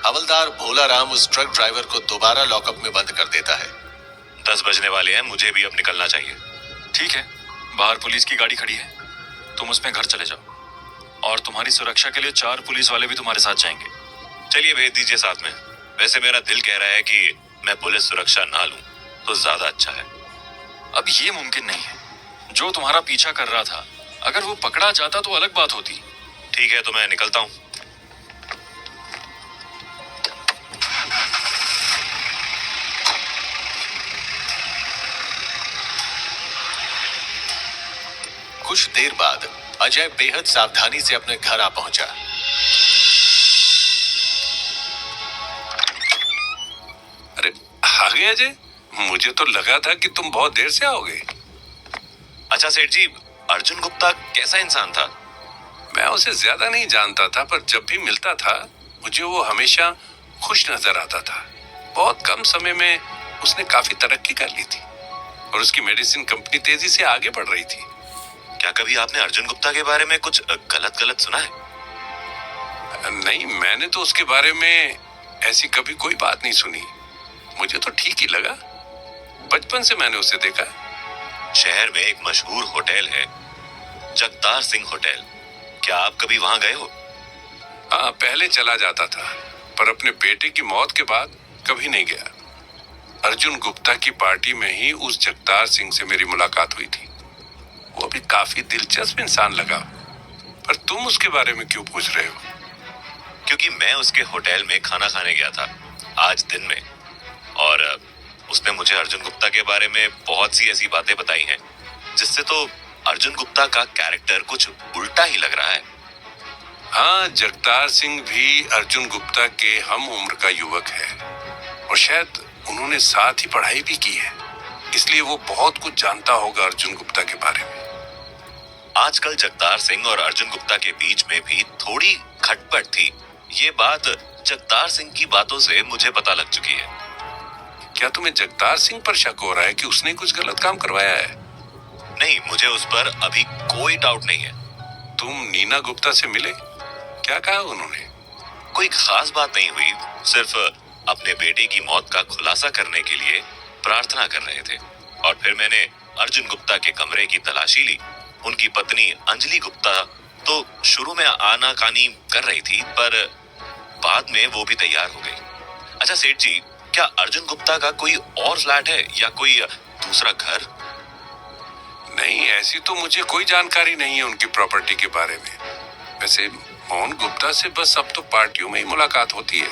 हवलदार भोला राम उस ट्रक ड्राइवर को दोबारा लॉकअप में बंद कर देता है। 10 बजने वाले हैं, मुझे भी अब निकलना चाहिए। ठीक है, बाहर पुलिस की गाड़ी खड़ी है, तुम उसमें घर चले जाओ। और तुम्हारी सुरक्षा के लिए 4 पुलिस वाले भी तुम्हारे साथ जाएंगे। चलिए भेज दीजिए साथ में। वैसे मेरा दिल कह रहा है कि मैं पुलिस सुरक्षा ना लूं तो ज्यादा अच्छा है। अब ये मुमकिन नहीं है। जो तुम्हारा पीछा कर रहा था, अगर वो पकड़ा जाता तो अलग बात होती। ठीक है, तो मैं निकलता हूँ। कुछ देर बाद अजय बेहद सावधानी से अपने घर आ पहुंचा। अरे आ गए अजय, मुझे तो लगा था कि तुम बहुत देर से आओगे। अच्छा सेठ जी, अर्जुन गुप्ता कैसा इंसान था? मैं उसे ज्यादा नहीं जानता था, पर जब भी मिलता था मुझे वो हमेशा खुश नजर आता था। बहुत कम समय में उसने काफी तरक्की कर ली थी और उसकी मेडिसिन कंपनी तेजी से आगे बढ़ रही थी। क्या कभी आपने अर्जुन गुप्ता के बारे में कुछ गलत सुना है? नहीं, मैंने तो उसके बारे में ऐसी कभी कोई बात नहीं सुनी। मुझे तो ठीक ही लगा, बचपन से मैंने उसे देखा। शहर में एक मशहूर होटल है, जगतार सिंह होटल। क्या आप कभी वहां गए हो? हाँ, पहले चला जाता था, पर अपने बेटे की मौत के बाद कभी नहीं गया। अर्जुन गुप्ता की पार्टी में ही उस जगतार सिंह से मेरी मुलाकात हुई थी। वो भी काफी दिलचस्प इंसान लगा। पर तुम उसके बारे में क्यों पूछ रहे हो? क्योंकि मैं उसके होटल में खाना खाने गया था आज दिन में, और उसने मुझे अर्जुन गुप्ता के बारे में बहुत सी ऐसी बातें बताई हैं जिससे तो अर्जुन गुप्ता का कैरेक्टर कुछ उल्टा ही लग रहा है। हाँ, जगतार सिंह भी अर्जुन गुप्ता के हम उम्र का युवक है और शायद उन्होंने साथ ही पढ़ाई भी की है, इसलिए वो बहुत कुछ जानता होगा अर्जुन गुप्ता के बारे में। आजकल जगतार सिंह और अर्जुन गुप्ता के बीच में भी थोड़ी खटपट थी। ये बात जगतार सिंह की बातों से मुझे पता लग चुकी है। क्या तुम्हें जगतार सिंह पर शक हो रहा है कि उसने कुछ गलत काम करवाया है? नहीं, मुझे उस पर अभी कोई डाउट नहीं है। तुम नीना गुप्ता से मिले? क्या कहा उन्होंने? कोई खास बात नहीं हुई, सिर्फ अपने बेटे की मौत का खुलासा करने के लिए प्रार्थना कर रहे थे। और फिर मैंने अर्जुन गुप्ता के कमरे की तलाशी ली। उनकी पत्नी अंजलि गुप्ता तो शुरू में आनाकानी कर रही थी, पर बाद में वो भी तैयार हो गई। अच्छा सेठ जी, क्या अर्जुन गुप्ता का कोई और फ्लैट है या कोई दूसरा घर? नहीं, ऐसी तो मुझे कोई जानकारी नहीं है उनकी प्रॉपर्टी के बारे में। वैसे मोहन गुप्ता से बस अब तो पार्टियों में ही मुलाकात होती है,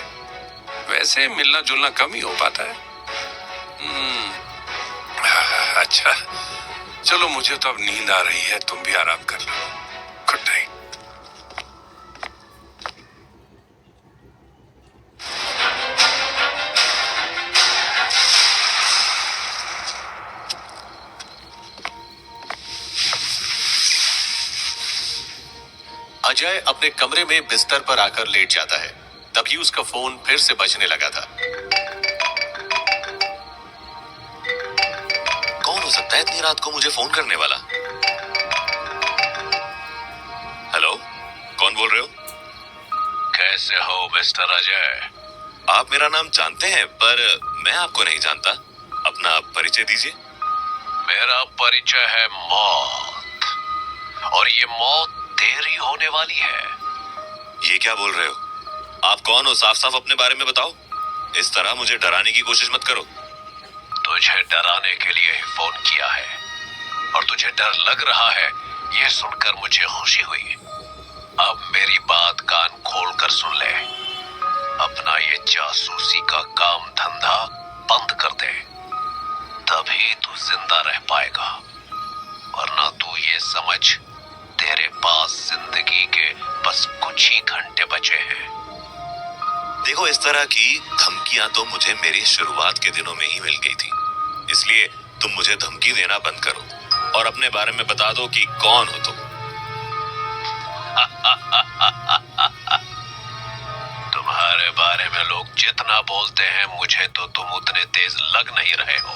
वैसे मिलना जुलना कम ही हो पाता है। अच्छा, चलो मुझे तो अब नींद आ रही है, तुम भी आराम कर लो। Good night. अजय अपने कमरे में बिस्तर पर आकर लेट जाता है। तभी उसका फोन फिर से बजने लगा था। कौन हो सकता है इतनी रात को मुझे फोन करने वाला? हेलो, कौन बोल रहे हो? कैसे हो मिस्टर अजय? आप मेरा नाम जानते हैं पर मैं आपको नहीं जानता। अपना परिचय दीजिए। मेरा परिचय है मौत, और ये मौत तेरी होने वाली है। ये क्या बोल रहे हो? आप कौन हो? साफ साफ अपने बारे में बताओ। इस तरह मुझे डराने की कोशिश मत करो। तुझे डराने के लिए ही फोन किया है, और तुझे डर लग रहा है ये सुनकर मुझे खुशी हुई। अब मेरी बात कान खोल कर सुन ले। अपना ये जासूसी का काम धंधा बंद कर दे, तभी तू जिंदा रह पाएगा। वरना तू ये समझ, तेरे पास जिंदगी के बस कुछ ही घंटे बचे हैं। देखो, इस तरह की धमकियां तो मुझे मेरी शुरुआत के दिनों में ही मिल गई थी। इसलिए तुम मुझे धमकी देना बंद करो और अपने बारे में बता दो कि कौन हो तुम। तुम्हारे बारे में लोग जितना बोलते हैं, मुझे तो तुम उतने तेज लग नहीं रहे हो।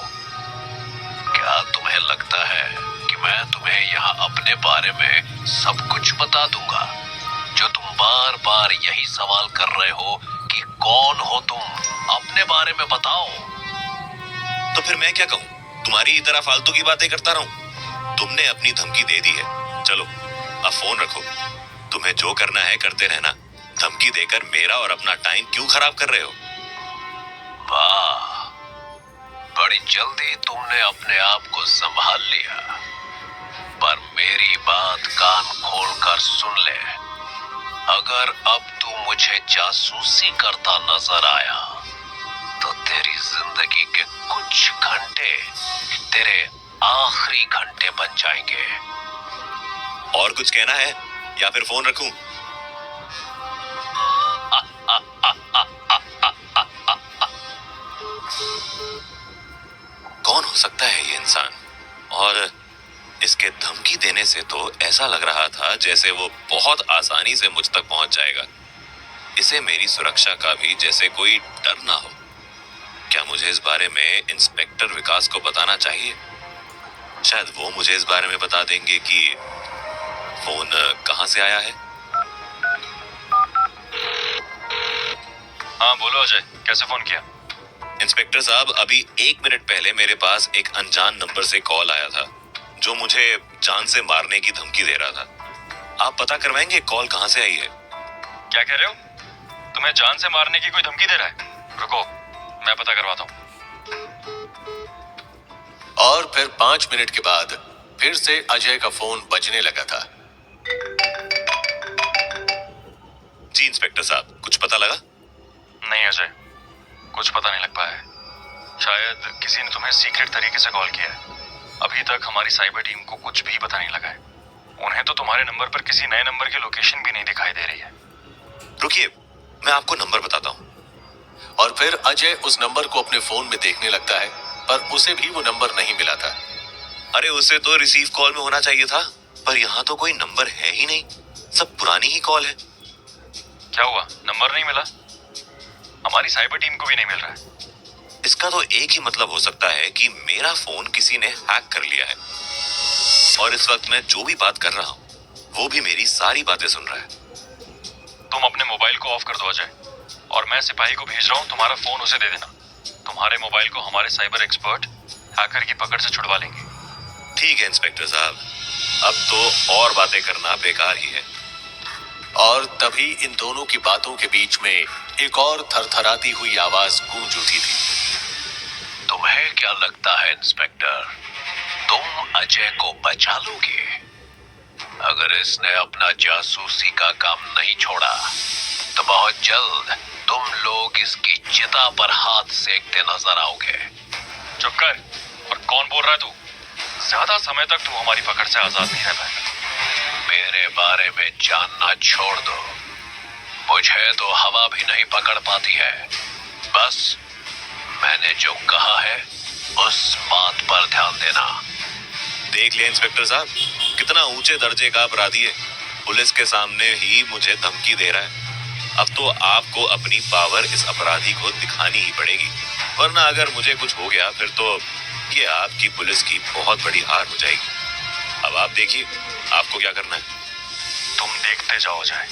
क्या तुम्हें लगता है कि मैं तुम्हें यहाँ अपने बारे में सब कुछ बता दूंगा? जो तुम बार बार यही सवाल कर रहे हो कि कौन हो तुम, अपने बारे में बताओ। तो फिर मैं क्या कहूँ? तुम्हारी ही तरह फालतू की बातें करता रहूं? तुमने अपनी धमकी दे दी है। चलो अब फोन रखो। तुम्हें जो करना है करते रहना। धमकी देकर मेरा और अपना टाइम क्यों खराब कर रहे हो? वाह, बड़ी जल्दी तुमने अपने आप को संभाल लिया। पर मेरी बात कान खोलकर सुन ले। अगर अब तू मुझे जासूसी करता नजर आया, तो तेरी जिंदगी के कुछ घंटे तेरे आखिरी घंटे बन जाएंगे। और कुछ कहना है या फिर फोन रखूं? कौन हो सकता है ये इंसान? और इसके धमकी देने से तो ऐसा लग रहा था जैसे वो बहुत आसानी से मुझ तक पहुंच जाएगा। इसे मेरी सुरक्षा का भी जैसे कोई डर ना हो। क्या मुझे इस बारे में इंस्पेक्टर विकास को बताना चाहिए? शायद वो मुझे इस बारे में बता देंगे कि फोन कहां से आया है। हाँ बोलो अजय, कैसे फोन किया? इंस्पेक्टर साहब, अभी 1 मिनट पहले मेरे पास एक अनजान नंबर से कॉल आया था जो मुझे जान से मारने की धमकी दे रहा था। आप पता करवाएंगे कॉल कहां से आई है? क्या कह रहे हो? तुम्हें जान से मारने की कोई धमकी दे रहा है? रुको, मैं पता करवाता हूँ। और फिर 5 मिनट के बाद फिर से अजय का फोन बजने लगा था। जी इंस्पेक्टर साहब, कुछ पता लगा? नहीं अजय, कुछ पता नहीं लग पाया है। शायद किसी ने तुम्हें सीक्रेट तरीके से कॉल किया है। अभी तक हमारी साइबर टीम को कुछ भी पता नहीं लगा है। उन्हें तो तुम्हारे नंबर पर किसी नए नंबर की लोकेशन भी नहीं दिखाई दे रही है। रुकिए, मैं आपको नंबर बताता हूँ। और फिर अजय उस नंबर को अपने फोन में देखने लगता है, पर उसे भी वो नंबर नहीं मिला था। अरे उसे तो रिसीव कॉल में होना चाहिए था, पर यहाँ तो कोई नंबर है ही नहीं। सब पुरानी ही कॉल है। क्या हुआ, नंबर नहीं मिला? हमारी साइबर टीम को भी नहीं मिल रहा है। इसका तो एक ही मतलब हो सकता है कि मेरा फोन किसी ने हैक कर लिया है और इस वक्त मैं जो भी बात कर रहा हूँ वो भी मेरी सारी बातें सुन रहा है। तुम अपने मोबाइल को ऑफ कर दो अजय, और मैं सिपाही को भेज रहा हूँ, तुम्हारा फोन उसे दे देना। तुम्हारे मोबाइल को हमारे साइबर एक्सपर्ट हैकर की पकड़ से छुड़वा लेंगे। ठीक है इंस्पेक्टर साहब, अब तो और बातें करना बेकार ही है। और तभी इन दोनों की बातों के बीच में एक और थरथराती हुई आवाज गूंज उठी थी। तुम्हें क्या लगता है इंस्पेक्टर, तुम अजय को बचा लोगे? अगर इसने अपना जासूसी का काम नहीं छोड़ा, तो बहुत जल्द तुम लोग इसकी चिता पर हाथ सेकते नजर आओगे। चुप कर। और कौन बोल रहा है तू? ज्यादा समय तक तू हमारी पकड़ से आजाद नहीं रह पाएगा। मेरे बारे में जानना छोड़ दो। मुझे तो हवा भी नहीं पकड़ पाती है। बस मैंने जो कहा है उस बात पर ध्यान देना। देख लिया इंस्पेक्टर साहब, कितना ऊंचे दर्जे का अपराधी है। पुलिस के सामने ही मुझे धमकी दे रहा है। अब तो आपको अपनी पावर इस अपराधी को दिखानी ही पड़ेगी, वरना अगर मुझे कुछ हो गया फिर तो ये आपकी पुलिस की बहुत बड़ी हार हो जाएगी। अब आप देखिए आपको क्या करना है। तुम देखते जाओ अजय,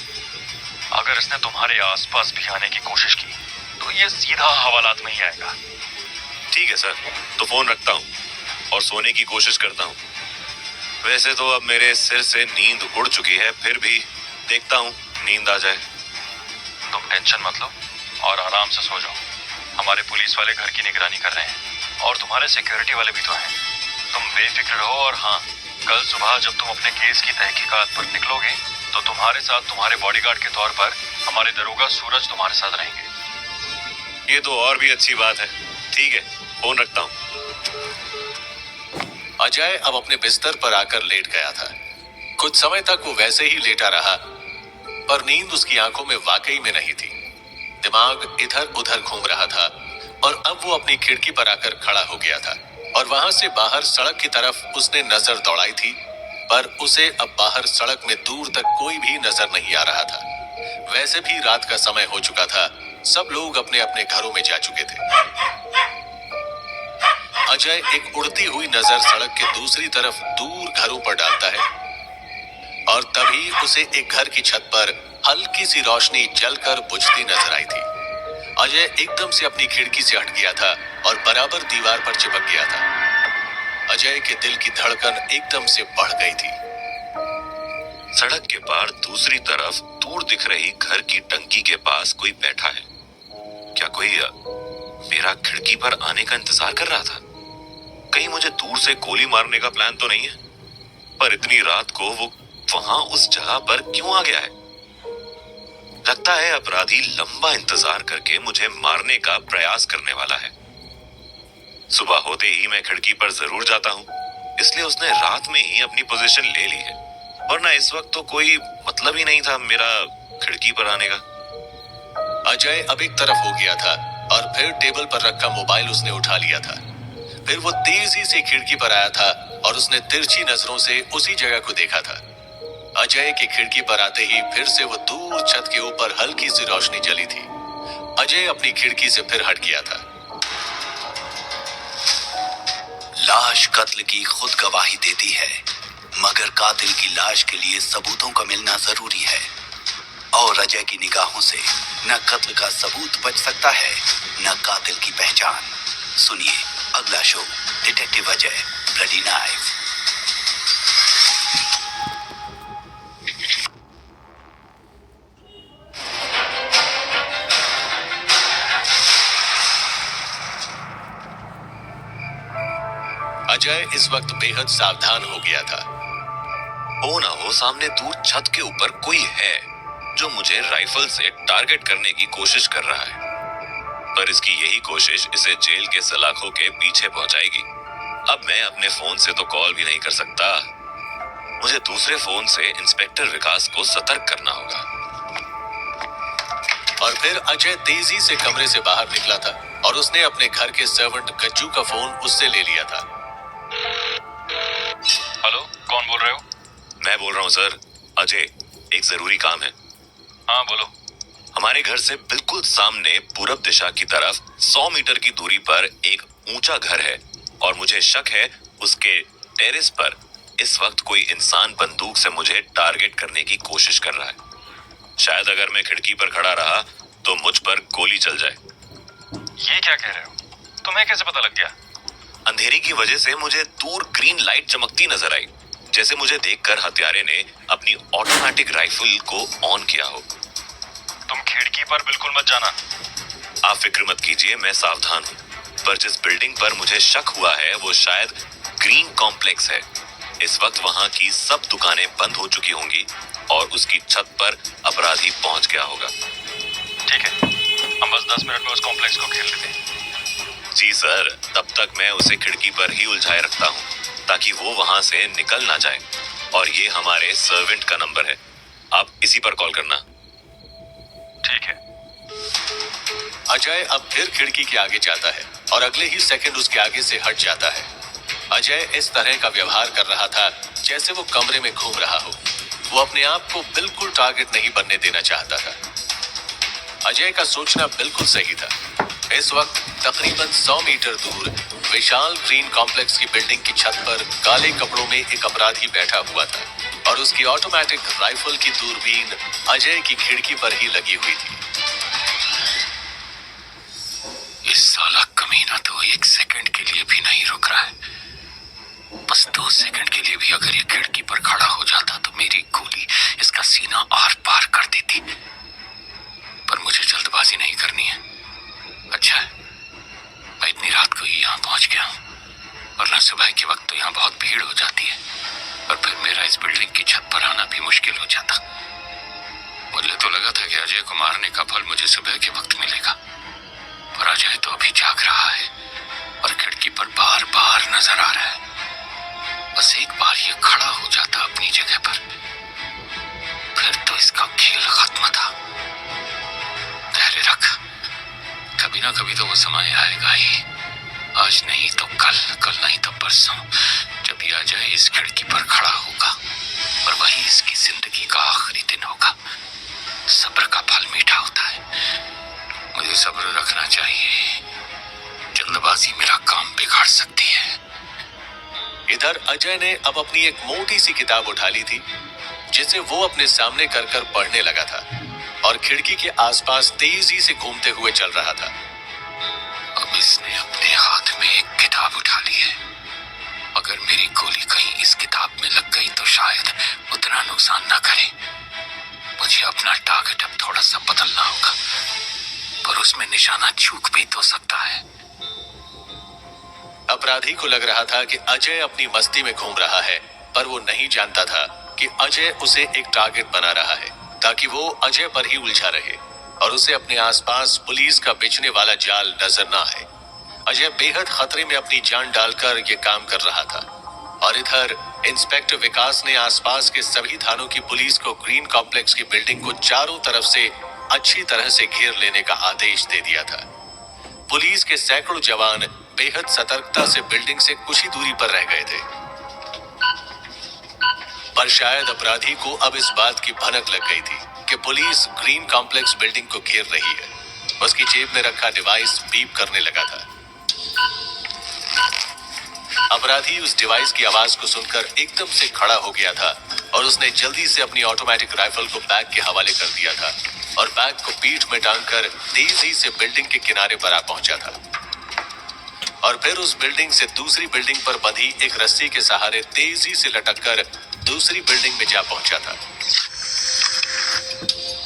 अगर इसने तुम्हारे आसपास भी आने की कोशिश की तो ये सीधा हवालात में ही आएगा। ठीक है सर, तो फोन रखता हूँ और सोने की कोशिश करता हूँ। वैसे तो अब मेरे सिर से नींद उड़ चुकी है, फिर भी देखता हूँ नींद आ जाए। तुम टेंशन मत लो और आराम से सो जाओ। हमारे पुलिस वाले घर की निगरानी कर रहे हैं और तुम्हारे सिक्योरिटी वाले भी तो हैं। तुम बेफिक्र रहो और हाँ, कल सुबह जब तुम अपने केस की तहकीकात पर निकलोगे तो तुम्हारे साथ तुम्हारे बॉडीगार्ड के तौर पर हमारे दरोगा सूरज तुम्हारे साथ रहेंगे। ये तो और भी अच्छी बात है। ठीक है, फोन रखता हूँ। अजय अब अपने बिस्तर पर आकर लेट गया था। कुछ समय तक वो वैसे ही लेटा रहा, पर नींद उसकी आंखों में वाकई में नहीं थी। दिमाग इधर उधर घूम रहा था और अब वो अपनी खिड़की पर आकर खड़ा हो गया था और वहां से बाहर सड़क की तरफ उसने नजर दौड़ाई थी, पर उसे अब बाहर सड़क में दूर तक कोई भी नजर नहीं आ रहा था। वैसे भी रात का समय हो चुका था, सब लोग अपने अपने घरों में जा चुके थे। अजय एक उड़ती हुई नजर सड़क के दूसरी तरफ दूर घरों पर डालता है और तभी उसे एक घर की छत पर हल्की सी रोशनी जलकर बुझती नजर आई थी। अजय एकदम से अपनी खिड़की से हट गया था और बराबर दीवार पर चिपक गया था। अजय के दिल की धड़कन एकदम से बढ़ गई थी। सड़क के पार दूसरी तरफ दूर दिख रही घर की टंकी के पास कोई बैठा है। क्या कोई मेरा खिड़की पर आने का इंतजार कर रहा था? कहीं मुझे दूर से गोली मारने का प्लान तो नहीं है? पर इतनी रात को वो वहां उस जगह पर क्यों आ गया है? लगता है अपराधी लंबा इंतजार करके मुझे मारने का प्रयास करने वाला है। सुबह होते ही मैं खिड़की पर जरूर जाता हूँ, इसलिए उसने रात में ही अपनी पोजीशन ले ली है, वरना इस वक्त तो कोई मतलब ही नहीं था मेरा खिड़की पर आने का। अजय अब एक तरफ हो गया था और फिर टेबल पर रखा मोबाइल उसने उठा लिया था। फिर वो तेजी से खिड़की पर आया था और उसने तिरछी नजरों से उसी जगह को देखा था। अजय की खिड़की पर आते ही फिर से वो दूर छत के ऊपर हल्की सी रोशनी जली थी। अजय अपनी खिड़की से फिर हट गया था। लाश कत्ल की खुद गवाही देती है, मगर कातिल की लाश के लिए सबूतों का मिलना जरूरी है और अजय की निगाहों से न कत्ल का सबूत बच सकता है न कातिल की पहचान। सुनिए अगला show, detective Ajay, bloody knife. Ajay इस वक्त बेहद सावधान हो गया था। हो ना हो सामने दूर छत के ऊपर कोई है जो मुझे राइफल से टारगेट करने की कोशिश कर रहा है, पर इसकी यही कोशिश इसे जेल के सलाखों के पीछे पहुंचाएगी। अब मैं अपने फोन से तो कॉल भी नहीं कर सकता, मुझे दूसरे फोन से इंस्पेक्टर विकास को सतर्क करना होगा। और फिर अजय तेजी से कमरे से बाहर निकला था और उसने अपने घर के सर्वेंट गज्जू का फोन उससे ले लिया था। हेलो, कौन बोल रहे हो? मैं बोल रहा हूँ सर, अजय, एक जरूरी काम है। हाँ बोलो। हमारे घर से बिल्कुल सामने पूरब दिशा की तरफ 100 मीटर की दूरी पर एक ऊंचा घर है और मुझे शक है उसके टेरेस पर इस वक्त कोई इंसान बंदूक से मुझे टारगेट करने की कोशिश कर रहा है। शायद अगर मैं खिड़की पर खड़ा रहा तो मुझ पर गोली चल जाए। ये क्या कह रहे हो? तुम्हें कैसे पता लग गया? अंधेरी की वजह से मुझे दूर ग्रीन लाइट चमकती नजर आई, जैसे मुझे देखकर हत्यारे ने अपनी ऑटोमेटिक राइफल को ऑन किया हो। तुम खिड़की पर बिल्कुल मत जाना। आप फिक्र मत कीजिए, मैं सावधान हूँ, पर जिस बिल्डिंग पर मुझे शक हुआ है वो शायद ग्रीन कॉम्प्लेक्स है। इस वक्त वहां की सब दुकानें बंद हो चुकी होंगी और उसकी छत पर अपराधी पहुंच गया होगा। ठीक है, हम बस 10 मिनट में उस कॉम्प्लेक्स को घेर लेते हैं। जी सर, तब तक मैं उसे खिड़की पर ही उलझाए रखता हूँ ताकि वो वहां से निकल ना जाए। और ये हमारे सर्वेंट का नंबर है, आप इसी पर कॉल करना। ठीक है। अजय अब फिर खिड़की के आगे जाता है और अगले ही सेकंड उसके आगे से हट जाता है। अजय इस तरह का व्यवहार कर रहा था जैसे वो कमरे में घूम रहा हो। वो अपने आप को बिल्कुल टारगेट नहीं बनने देना चाहता था। अजय का सोचना बिल्कुल सही था। इस वक्त तकरीबन 100 मीटर दूर विशाल ग्रीन कॉम्प्लेक्स की बिल्डिंग की छत पर काले कपड़ों में एक अपराधी बैठा हुआ था और उसकी ऑटोमेटिक राइफल की दूरबीन अजय की खिड़की पर ही लगी हुई थी। इस साला कमीना तो 1 सेकंड के लिए भी नहीं रुक रहा है। बस 2 सेकंड के लिए भी अगर ये खिड़की पर खड़ा हो जाता तो मेरी गोली इसका सीना आर पार कर देती। पर मुझे जल्दबाजी नहीं करनी है। अच्छा है मैं इतनी रात को ही यहाँ पहुंच गया हूँ, वरना सुबह के वक्त तो यहाँ बहुत भीड़ हो जाती है और फिर मेरा इस बिल्डिंग की छत पर आना भी मुश्किल हो जाता। मुझे तो लगा था कि अजय को मारने का फल मुझे सुबह के वक्त मिलेगा, पर अजय तो अभी जाग रहा है और खिड़की पर बार बार नजर आ रहा है। बस एक बार ये खड़ा हो जाता अपनी जगह पर, फिर तो इसका खेल खत्म था। धैर्य रख, कभी ना कभी तो वो समय आएगा ही। आज नहीं तो कल, कल नहीं तो परसों, जब ये अजय इस खिड़की पर खड़ा होगा और वही इसकी जिंदगी का आखिरी दिन होगा। सब्र का फल मीठा होता है, मुझे सब्र रखना चाहिए। जल्दबाजी मेरा काम बिगाड़ सकती है। इधर अजय ने अब अपनी एक मोटी सी किताब उठा ली थी जिसे वो अपने सामने कर कर पढ़ने लगा था और खिड़की के आसपास तेजी से घूमते हुए चल रहा था। अब इसने अपने हाथ में एक किताब उठा ली है। अगर मेरी गोली कहीं इस किताब में लग गई तो शायद उतना नुकसान ना करे। मुझे अपना टारगेट अब थोड़ा सा बदलना होगा, पर उसमें निशाना चूक भी तो सकता है। अपराधी को लग रहा था कि अजय अपनी मस्ती में घूम रहा है, पर वो नहीं जानता था कि अजय उसे एक टारगेट बना रहा है ताकि वो अजय पर ही उलझा रहे और उसे अपने आसपास पुलिस का बिछने वाला जाल नजर ना आए। अजय बेहद खतरे में अपनी जान डालकर ये काम कर रहा था और इधर इंस्पेक्टर विकास ने आसपास के सभी थानों की पुलिस को ग्रीन कॉम्प्लेक्स की बिल्डिंग को चारों तरफ से अच्छी तरह से घेर लेने का आदेश दे दिया था। पुलिस के सैकड़ों जवान बेहद सतर्कता से बिल्डिंग से कुछ ही दूरी पर रह गए थे, पर शायद अपराधी को अब इस बात की भनक लग गई थी कि पुलिस ग्रीन कॉम्प्लेक्स बिल्डिंग को घेर रही है। उसकी जेब में रखा डिवाइस बीप करने लगा था। अपराधी उस डिवाइस की आवाज को सुनकर एकदम से खड़ा हो गया था और उसने जल्दी से अपनी ऑटोमेटिक राइफल को बैग के हवाले कर दिया था और बैग को पीठ में टांगकर तेजी से बिल्डिंग के किनारे पर आ पहुंचा था और फिर उस बिल्डिंग से दूसरी बिल्डिंग पर बंधी एक रस्सी के सहारे तेजी से लटककर दूसरी बिल्डिंग में जा पहुंचा था।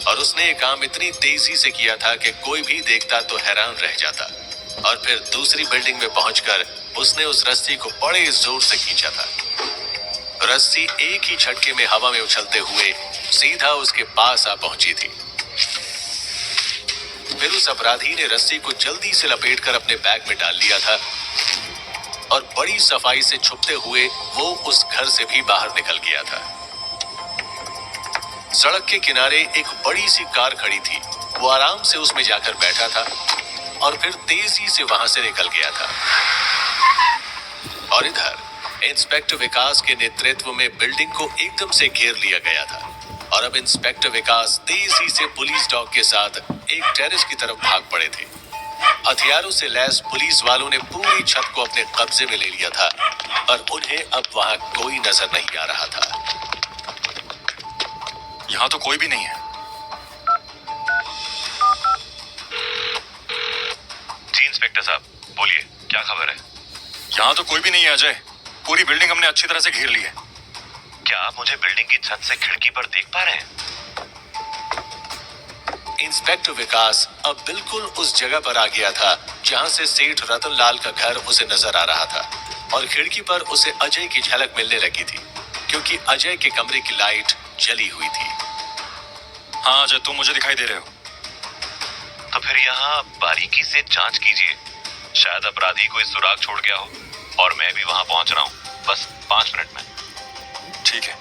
और उसने ये काम इतनी तेजी से किया था कि कोई भी देखता तो हैरान रह जाता। और फिर दूसरी बिल्डिंग में पहुंचकर उसने उस रस्सी को बड़े जोर से खींचा था। रस्सी एक ही झटके में हवा में उछलते हुए सीधा उसके पास आ पहुंची थी। फिर उस अपराधी ने रस्सी को जल्दी से लपेटकर अपने बैग में डाल लिया था और बड़ी सफाई से छुपते हुए वो उस घर से भी बाहर निकल गया था। सड़क के किनारे एक बड़ी सी कार खड़ी थी। वो आराम से उसमें जाकर बैठा था और फिर तेजी से वहां से निकल गया था। और इधर इंस्पेक्टर विकास के नेतृत्व में बिल्डिंग को एकदम से घेर लिया गया था और अब इंस्पेक्टर विकास तेजी से पुलिस डॉग के साथ एक टेरेस की तरफ भाग पड़े थे। हथियारों से लैस पुलिस वालों ने पूरी छत को अपने कब्जे में ले लिया था पर उन्हें अब वहां कोई नजर नहीं आ रहा था। यहाँ तो कोई भी नहीं है। जी इंस्पेक्टर साहब, बोलिए क्या खबर है? यहाँ तो कोई भी नहीं है अजय। पूरी बिल्डिंग हमने अच्छी तरह से घेर ली है। क्या आप मुझे बिल्डिंग की छत से खिड़की पर देख पा रहे हैं? इंस्पेक्टर विकास अब बिल्कुल उस जगह पर आ गया था जहां से सेठ रतनलाल का घर उसे नजर आ रहा था और खिड़की पर उसे अजय की झलक मिलने लगी थी क्योंकि अजय के कमरे की लाइट जली हुई थी। हाँ अजय, तुम मुझे दिखाई दे रहे हो। तो फिर यहाँ बारीकी से जांच कीजिए। शायद अपराधी कोई सुराग छोड़ गया हो और मैं भी वहां पहुंच रहा हूँ, बस 5 मिनट में। ठीक है।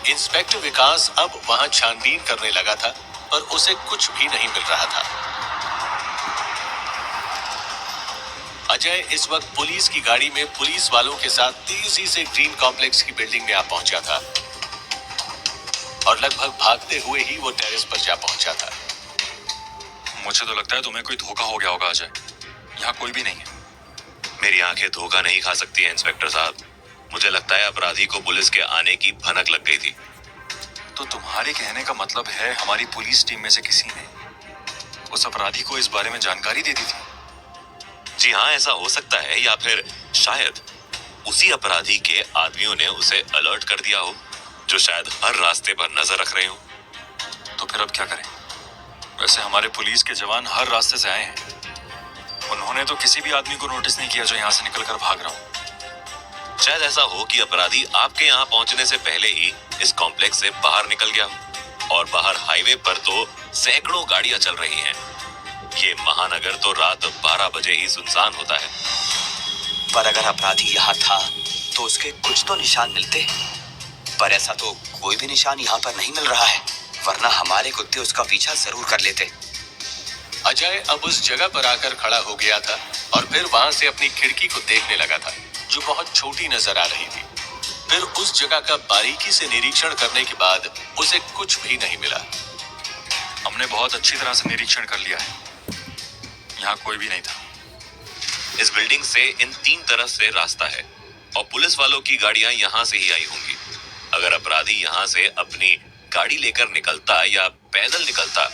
इंस्पेक्टर विकास अब वहां छानबीन करने लगा था पर उसे कुछ भी नहीं मिल रहा था। अजय इस वक्त पुलिस की गाड़ी में पुलिस वालों के साथ तेजी से ग्रीन कॉम्प्लेक्स की बिल्डिंग में आ पहुंचा था। और लगभग भागते हुए ही वो टेरेस पर जा पहुंचा था। मुझे तो लगता है तुम्हें कोई धोखा हो गया होगा अजय। यहाँ कोई भी नहीं है। मेरी आंखें धोखा नहीं खा सकती हैं इंस्पेक्टर साहब। मुझे लगता है अपराधी को पुलिस के आने की भनक लग गई थी। तो तुम्हारे कहने का मतलब है हमारी पुलिस टीम में से किसी ने उस अपराधी को इस बारे में जानकारी दे दी थी? जी हाँ, ऐसा हो सकता है, या फिर शायद उसी अपराधी के आदमियों ने उसे अलर्ट कर दिया हो, जो शायद हर रास्ते पर नजर रख रहे हो। तो फिर अब क्या करें? वैसे हमारे पुलिस के जवान हर रास्ते से आए हैं। उन्होंने तो किसी भी आदमी को नोटिस नहीं किया जो यहाँ से निकलकर भाग रहा हो। शायद ऐसा हो कि अपराधी आपके यहाँ पहुंचने से पहले ही इस कॉम्प्लेक्स से बाहर निकल गया हो। और बाहर हाईवे पर तो सैकड़ों गाड़ियां चल रही हैं। ये महानगर तो रात 12 बजे ही सुनसान होता है। पर अगर अपराधी यहाँ था तो उसके कुछ तो निशान मिलते, पर ऐसा तो कोई भी निशान यहाँ पर नहीं मिल रहा है, वरना हमारे कुत्ते उसका पीछा जरूर कर लेते। अजय अब उस जगह पर आकर खड़ा हो गया था और फिर वहां से अपनी खिड़की को देखने लगा था, जो बहुत छोटी नजर आ रही थी। फिर उस जगह का बारीकी से निरीक्षण करने के बाद उसे कुछ भी नहीं मिला। हमने बहुत अच्छी तरह से निरीक्षण कर लिया है, यहाँ कोई भी नहीं था। इस बिल्डिंग से इन 3 तरफ से रास्ता है और पुलिस वालों की गाड़ियां यहाँ से ही आई होंगी। अगर अपराधी यहाँ से अपनी गाड़ी लेकर निकलता या पैदल निकलता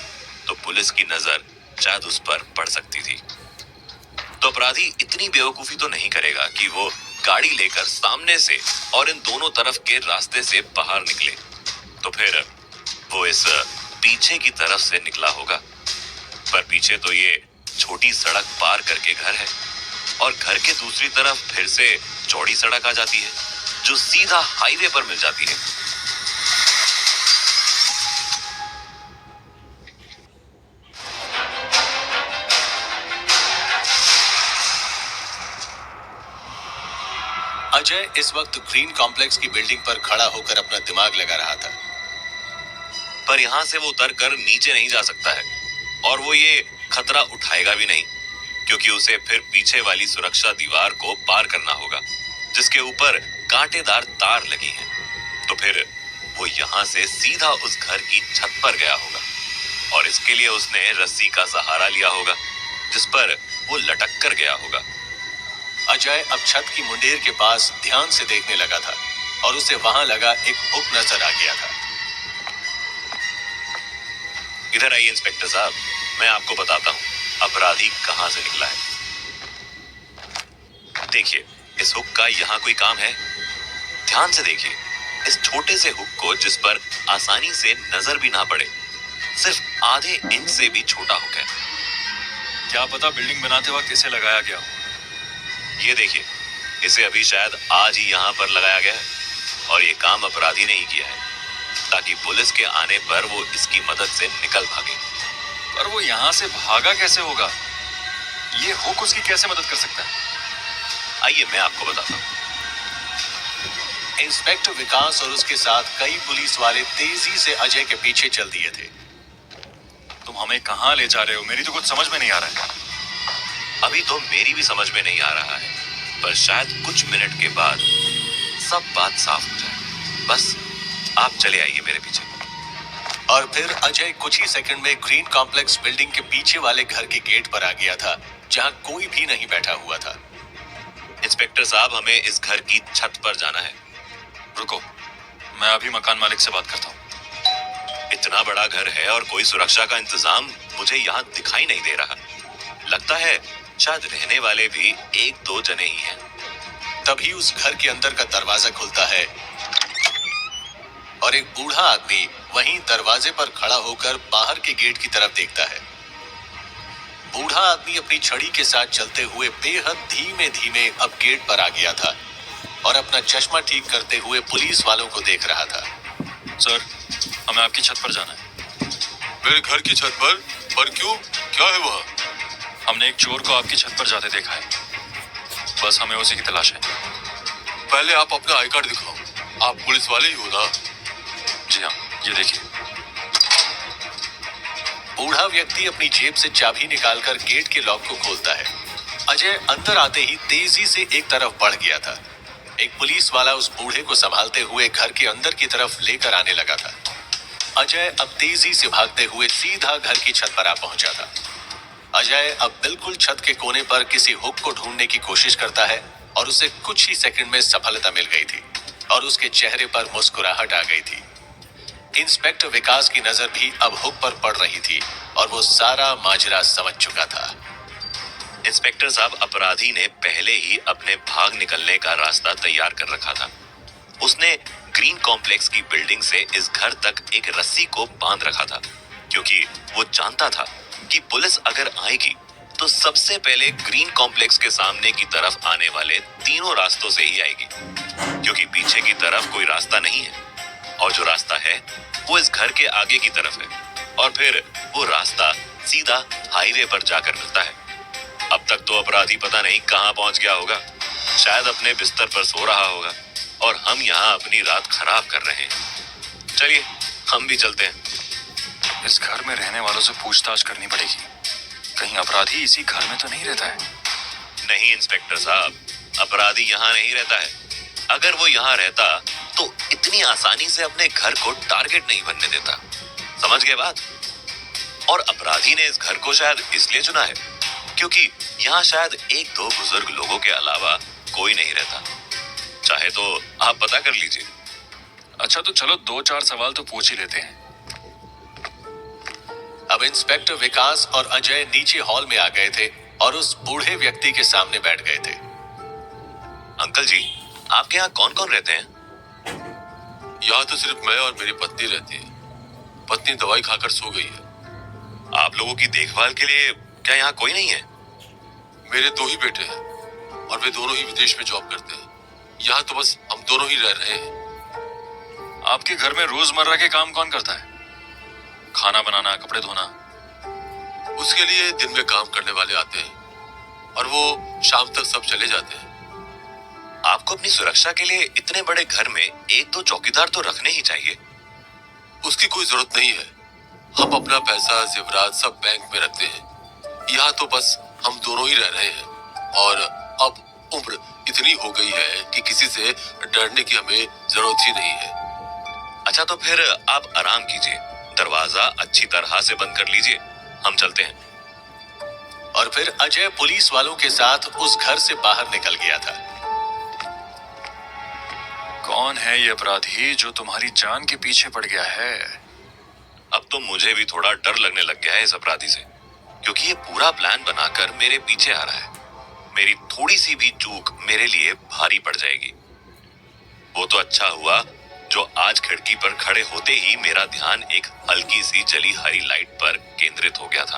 तो पुलिस की नजर शायद उस पर पड़ सकती थी। तो अपराधी इतनी बेवकूफी तो नहीं करेगा कि वो गाड़ी लेकर सामने से और इन दोनों तरफ के रास्ते से बाहर निकले। तो फिर वो इस पीछे की तरफ से निकला होगा। पर पीछे तो ये छोटी सड़क पार करके घर है और घर के दूसरी तरफ फिर से चौड़ी सड़क आ जाती है जो सीधा हाईवे पर मिल जाती है। अजय इस वक्त ग्रीन कॉम्प्लेक्स की बिल्डिंग पर खड़ा होकर अपना दिमाग लगा रहा था। पर यहाँ से वो उतर कर नीचे नहीं जा सकता है और वो ये खतरा उठाएगा भी नहीं, क्योंकि उसे फिर पीछे वाली सुरक्षा दीवार को पार करना होगा जिसके ऊपर कांटेदार तार लगी हैं। तो फिर वो यहाँ से सीधा उस घर की छत पर गया होगा और इसके लिए उसने रस्सी का सहारा लिया होगा जिस पर वो लटक कर गया होगा। अजय अब छत की मुंडेर के पास ध्यान से देखने लगा था और उसे वहां लगा एक हुक नजर आ गया था। इधर आइए इंस्पेक्टर साहब, मैं आपको बताता हूँ अपराधी कहाँ से निकला है। देखिए, इस हुक का यहाँ कोई काम है? ध्यान से देखिए इस छोटे से हुक को, जिस पर आसानी से नजर भी ना पड़े। सिर्फ आधे इंच से भी छोटा हुक है। क्या पता बिल्डिंग बनाते वक्त इसे लगाया गया हो। ये देखिए, इसे अभी शायद आज ही यहाँ पर लगाया गया है और ये काम अपराधी ने ही किया है ताकि पुलिस के आने पर वो इसकी मदद से निकल भागे। पर वो यहाँ से भागा कैसे होगा? ये हुक उसकी कैसे मदद कर सकता है? आइए मैं आपको बताता हूँ। इंस्पेक्टर विकास और उसके साथ कई पुलिस वाले तेजी से अजय के पीछे चल दिए थे। तुम हमें कहाँ ले जा रहे हो? मेरी तो कुछ समझ में नहीं आ रहा है। अभी तो मेरी भी समझ में नहीं आ रहा है, पर शायद कुछ मिनट के बाद सब बात साफ हो जाए। बस आप चले आइए मेरे पीछे। और फिर अजय कुछ ही सेकंड में ग्रीन कॉम्प्लेक्स बिल्डिंग के पीछे वाले घर के गेट पर आ गया था, जहां कोई भी नहीं बैठा हुआ था। इंस्पेक्टर साहब, हमें इस घर की छत पर जाना है। रुको, मैं अभी मकान मालिक से बात करता हूँ। इतना बड़ा घर है और कोई सुरक्षा का इंतजाम मुझे यहाँ दिखाई नहीं दे रहा। लगता है शायद रहने वाले भी 1-2 जने ही हैं। तभी उस घर के अंदर का दरवाजा खुलता है और एक बूढ़ा आदमी वहीं दरवाजे पर खड़ा होकर बाहर के गेट की तरफ देखता है। बूढ़ा आदमी अपनी छड़ी के साथ चलते हुए बेहद धीमे धीमे अब गेट पर आ गया था और अपना चश्मा ठीक करते हुए पुलिस वालों को देख रहा था। सर, हमें आपकी छत पर जाना है। मेरे घर की छत पर क्यों? क्या है वहाँ? हमने एक चोर को आपकी छत पर जाते देखा है। बस हमें उसी की तलाश है। पहले आप अपना आई कार्ड दिखाओ। आप पुलिस वाले ही हो ना? जी हाँ, ये देखिए। बूढ़ा व्यक्ति अपनी जेब से चाबी निकालकर गेट के लॉक को खोलता है। अजय अंदर आते ही तेजी से एक तरफ बढ़ गया था। एक पुलिस वाला उस बूढ़े को संभालते हुए घर के अंदर की तरफ लेकर आने लगा था। अजय अब तेजी से भागते हुए सीधा घर की छत पर आ पहुंचा था। अजय अब बिल्कुल छत के कोने पर किसी हुक को ढूंढने की कोशिश करता है और उसे कुछ ही सेकंड में सफलता मिल गई थी और उसके चेहरे पर मुस्कुराहट आ गई थी। इंस्पेक्टर विकास की नजर भी अब हुक पर पड़ रही थी और वो सारा माजरा समझ चुका था। इंस्पेक्टर साहब, अपराधी ने पहले ही अपने भाग निकलने का रास्ता तैयार कर रखा था। उसने ग्रीन कॉम्प्लेक्स की बिल्डिंग से इस घर तक एक रस्सी को बांध रखा था, क्योंकि वो जानता था कि पुलिस अगर आएगी तो सबसे पहले ग्रीन कॉम्प्लेक्स के सामने की तरफ आने वाले तीनों रास्तों से ही आएगी, क्योंकि पीछे की तरफ कोई रास्ता नहीं है और जो रास्ता है वो इस घर के आगे की तरफ है और फिर वो रास्ता सीधा हाईवे पर जाकर मिलता है। अब तक तो अपराधी पता नहीं कहां पहुंच गया होगा, शायद अपने बिस्तर पर सो रहा होगा और हम यहाँ अपनी रात खराब कर रहे हैं। चलिए हम भी चलते हैं। इस घर में रहने वालों से पूछताछ करनी पड़ेगी, कहीं अपराधी इसी घर में तो नहीं रहता है। नहीं इंस्पेक्टर साहब, अपराधी यहाँ नहीं रहता है। अगर वो यहाँ रहता तो इतनी आसानी से अपने घर को टारगेट नहीं बनने देता, समझ गए बात? और अपराधी ने इस घर को शायद इसलिए चुना है क्योंकि यहाँ शायद एक दो बुजुर्ग लोगों के अलावा कोई नहीं रहता। चाहे तो आप पता कर लीजिए। अच्छा तो चलो 2-4 सवाल तो पूछ ही लेते हैं। अब इंस्पेक्टर विकास और अजय नीचे हॉल में आ गए थे और उस बूढ़े व्यक्ति के सामने बैठ गए थे। अंकल जी, आपके यहाँ कौन कौन रहते हैं? यहाँ तो सिर्फ मैं और मेरी पत्नी रहती है। पत्नी दवाई खाकर सो गई है। आप लोगों की देखभाल के लिए क्या यहाँ कोई नहीं है? मेरे 2 ही बेटे हैं और वे दोनों ही विदेश में जॉब करते हैं। यहाँ तो बस हम दोनों ही रह रहे हैं। आपके घर में रोजमर्रा के काम कौन करता है? खाना बनाना, कपड़े धोना? उसके लिए दिन में काम करने वाले आते हैं और वो शाम तक सब चले जाते हैं। आपको अपनी सुरक्षा के लिए इतने बड़े घर में 1-2 चौकीदार तो रखने ही चाहिए। उसकी कोई जरूरत नहीं है। हम अपना पैसा, जेवरात सब बैंक में रखते हैं। यहाँ तो बस हम दोनों ही रह रहे हैं और अब उम्र इतनी हो गई है कि किसी से डरने की हमें जरूरत ही नहीं है। अच्छा तो फिर आप आराम कीजिए, दरवाजा अच्छी तरह से बंद कर लीजिए, हम चलते हैं। और फिर अजय पुलिस वालों के साथ उस घर से बाहर निकल गया था। कौन है ये अपराधी जो तुम्हारी जान के पीछे पड़ गया है? अब तो मुझे भी थोड़ा डर लगने लग गया है इस अपराधी से, क्योंकि ये पूरा प्लान बनाकर मेरे पीछे आ रहा है। मेरी थोड़ी सी भी चूक मेरे लिए भारी पड़ जाएगी। वो तो अच्छा हुआ जो आज खिड़की पर खड़े होते ही मेरा ध्यान एक हल्की सी जली हरी लाइट पर केंद्रित हो गया था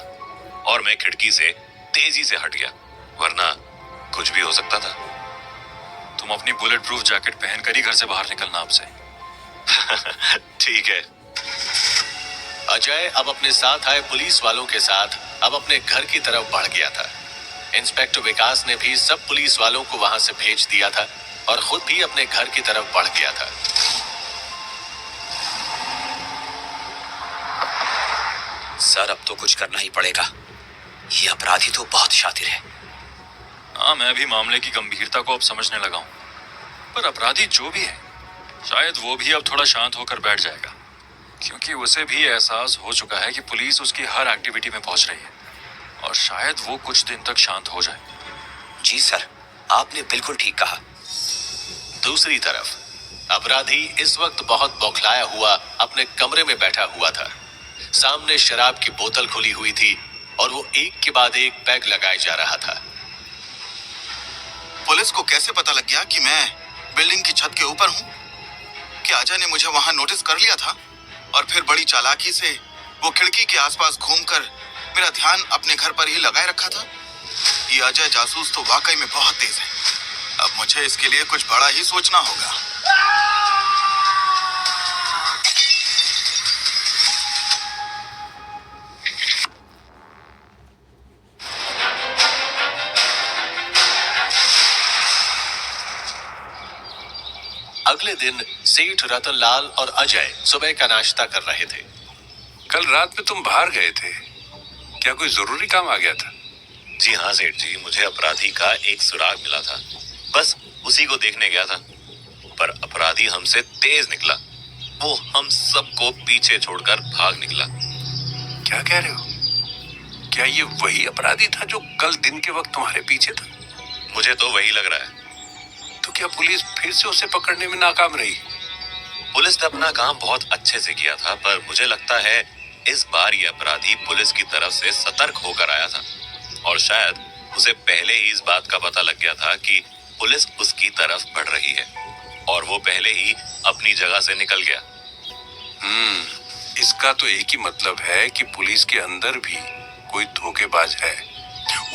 और मैं खिड़की से तेजी से हट गया, वरना कुछ भी हो सकता था। तुम अपनी बुलेट प्रूफ जैकेट पहनकर ही घर से बाहर निकलना आपसे। ठीक है। अजय अब अपने साथ आए पुलिस वालों के साथ अब अपने घर की तरफ बढ़ गया था। इंस्पेक्टर विकास ने भी सब पुलिस वालों को वहां से भेज दिया था और खुद भी अपने घर की तरफ बढ़ गया था। सर, अब तो कुछ करना ही पड़ेगा। ये अपराधी तो बहुत शातिर है। हाँ, मैं भी मामले की गंभीरता को अब समझने लगा हूँ, पर अपराधी जो भी है शायद वो भी अब थोड़ा शांत होकर बैठ जाएगा, क्योंकि उसे भी एहसास हो चुका है कि पुलिस उसकी हर एक्टिविटी में पहुंच रही है और शायद वो कुछ दिन तक शांत हो जाए। जी सर, आपने बिल्कुल ठीक कहा। दूसरी तरफ अपराधी इस वक्त बहुत बौखलाया हुआ अपने कमरे में बैठा हुआ था। सामने शराब की बोतल खुली हुई थी और वो एक के बाद एक पैग लगाए जा रहा था। पुलिस को कैसे पता लग गया कि मैं बिल्डिंग की छत के ऊपर हूँ? क्या अजय ने मुझे वहां नोटिस कर लिया था और फिर बड़ी चालाकी से वो खिड़की के आसपास घूमकर मेरा ध्यान अपने घर पर ही लगाए रखा था? ये अजय जासूस तो वाकई में बहुत तेज है। अब मुझे इसके लिए कुछ बड़ा ही सोचना होगा। अगले दिन सेठ रतनलाल और अजय सुबह का नाश्ता कर रहे थे। कल रात में तुम बाहर गए थे, क्या कोई जरूरी काम आ गया था? जी हाँ सेठ जी, मुझे अपराधी का एक सुराग मिला था, बस उसी को देखने गया था, पर अपराधी हमसे तेज निकला। वो हम सबको पीछे छोड़कर भाग निकला। क्या कह रहे हो? क्या ये वही अपराधी था जो कल दिन के वक्त तुम्हारे पीछे था? मुझे तो वही लग रहा है। तो क्या पुलिस फिर से उसे पकड़ने में नाकाम रही? पुलिस ने अपना काम बहुत अच्छे से किया था, पर मुझे लगता है इस बार ये अपराधी पुलिस की तरफ से सतर्क होकर आया था और शायद उसे पहले ही इस बात का पता लग गया था कि पुलिस उसकी तरफ बढ़ रही है और वो पहले ही अपनी जगह से निकल गया। इसका तो एक ही मतलब है कि पुलिस के अंदर भी कोई धोखेबाज है।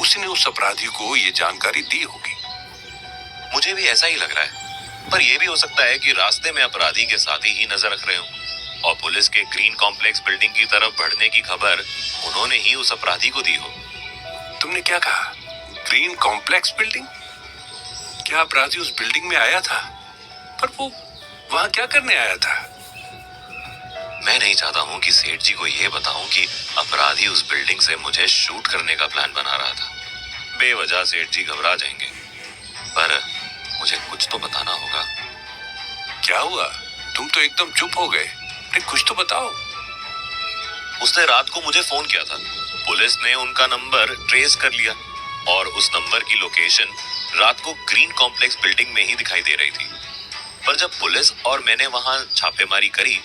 उसने उस अपराधी को ये जानकारी दी होगी। मुझे भी ऐसा ही लग रहा है, पर यह भी हो सकता है कि रास्ते में अपराधी के साथी ही नजर रख रहे हो और पुलिस के ग्रीन कॉम्प्लेक्स बिल्डिंग की तरफ बढ़ने की खबर उन्होंने ही उस अपराधी को दी हो। तुमने क्या कहा? Green complex building? क्या अपराधी उस बिल्डिंग में आया था? पर वो वहां क्या करने आया था? मैं नहीं चाहता हूँ कि सेठ जी को यह बताऊं कि अपराधी उस बिल्डिंग से मुझे शूट करने का प्लान बना रहा था। बेवजह सेठ जी घबरा जाएंगे, पर मुझे कुछ तो बताना होगा। क्या हुआ? तुम तो एकदम चुप हो गए। अरे कुछ तो बताओ। उसने रात को मुझे फोन किया था। पुलिस ने उनका नंबर ट्रेस कर लिया और उस नंबर की लोकेशन रात को ग्रीन कॉम्प्लेक्स बिल्डिंग में ही दिखाई दे रही थी। पर जब पुलिस और मैंने वहां छापेमारी करी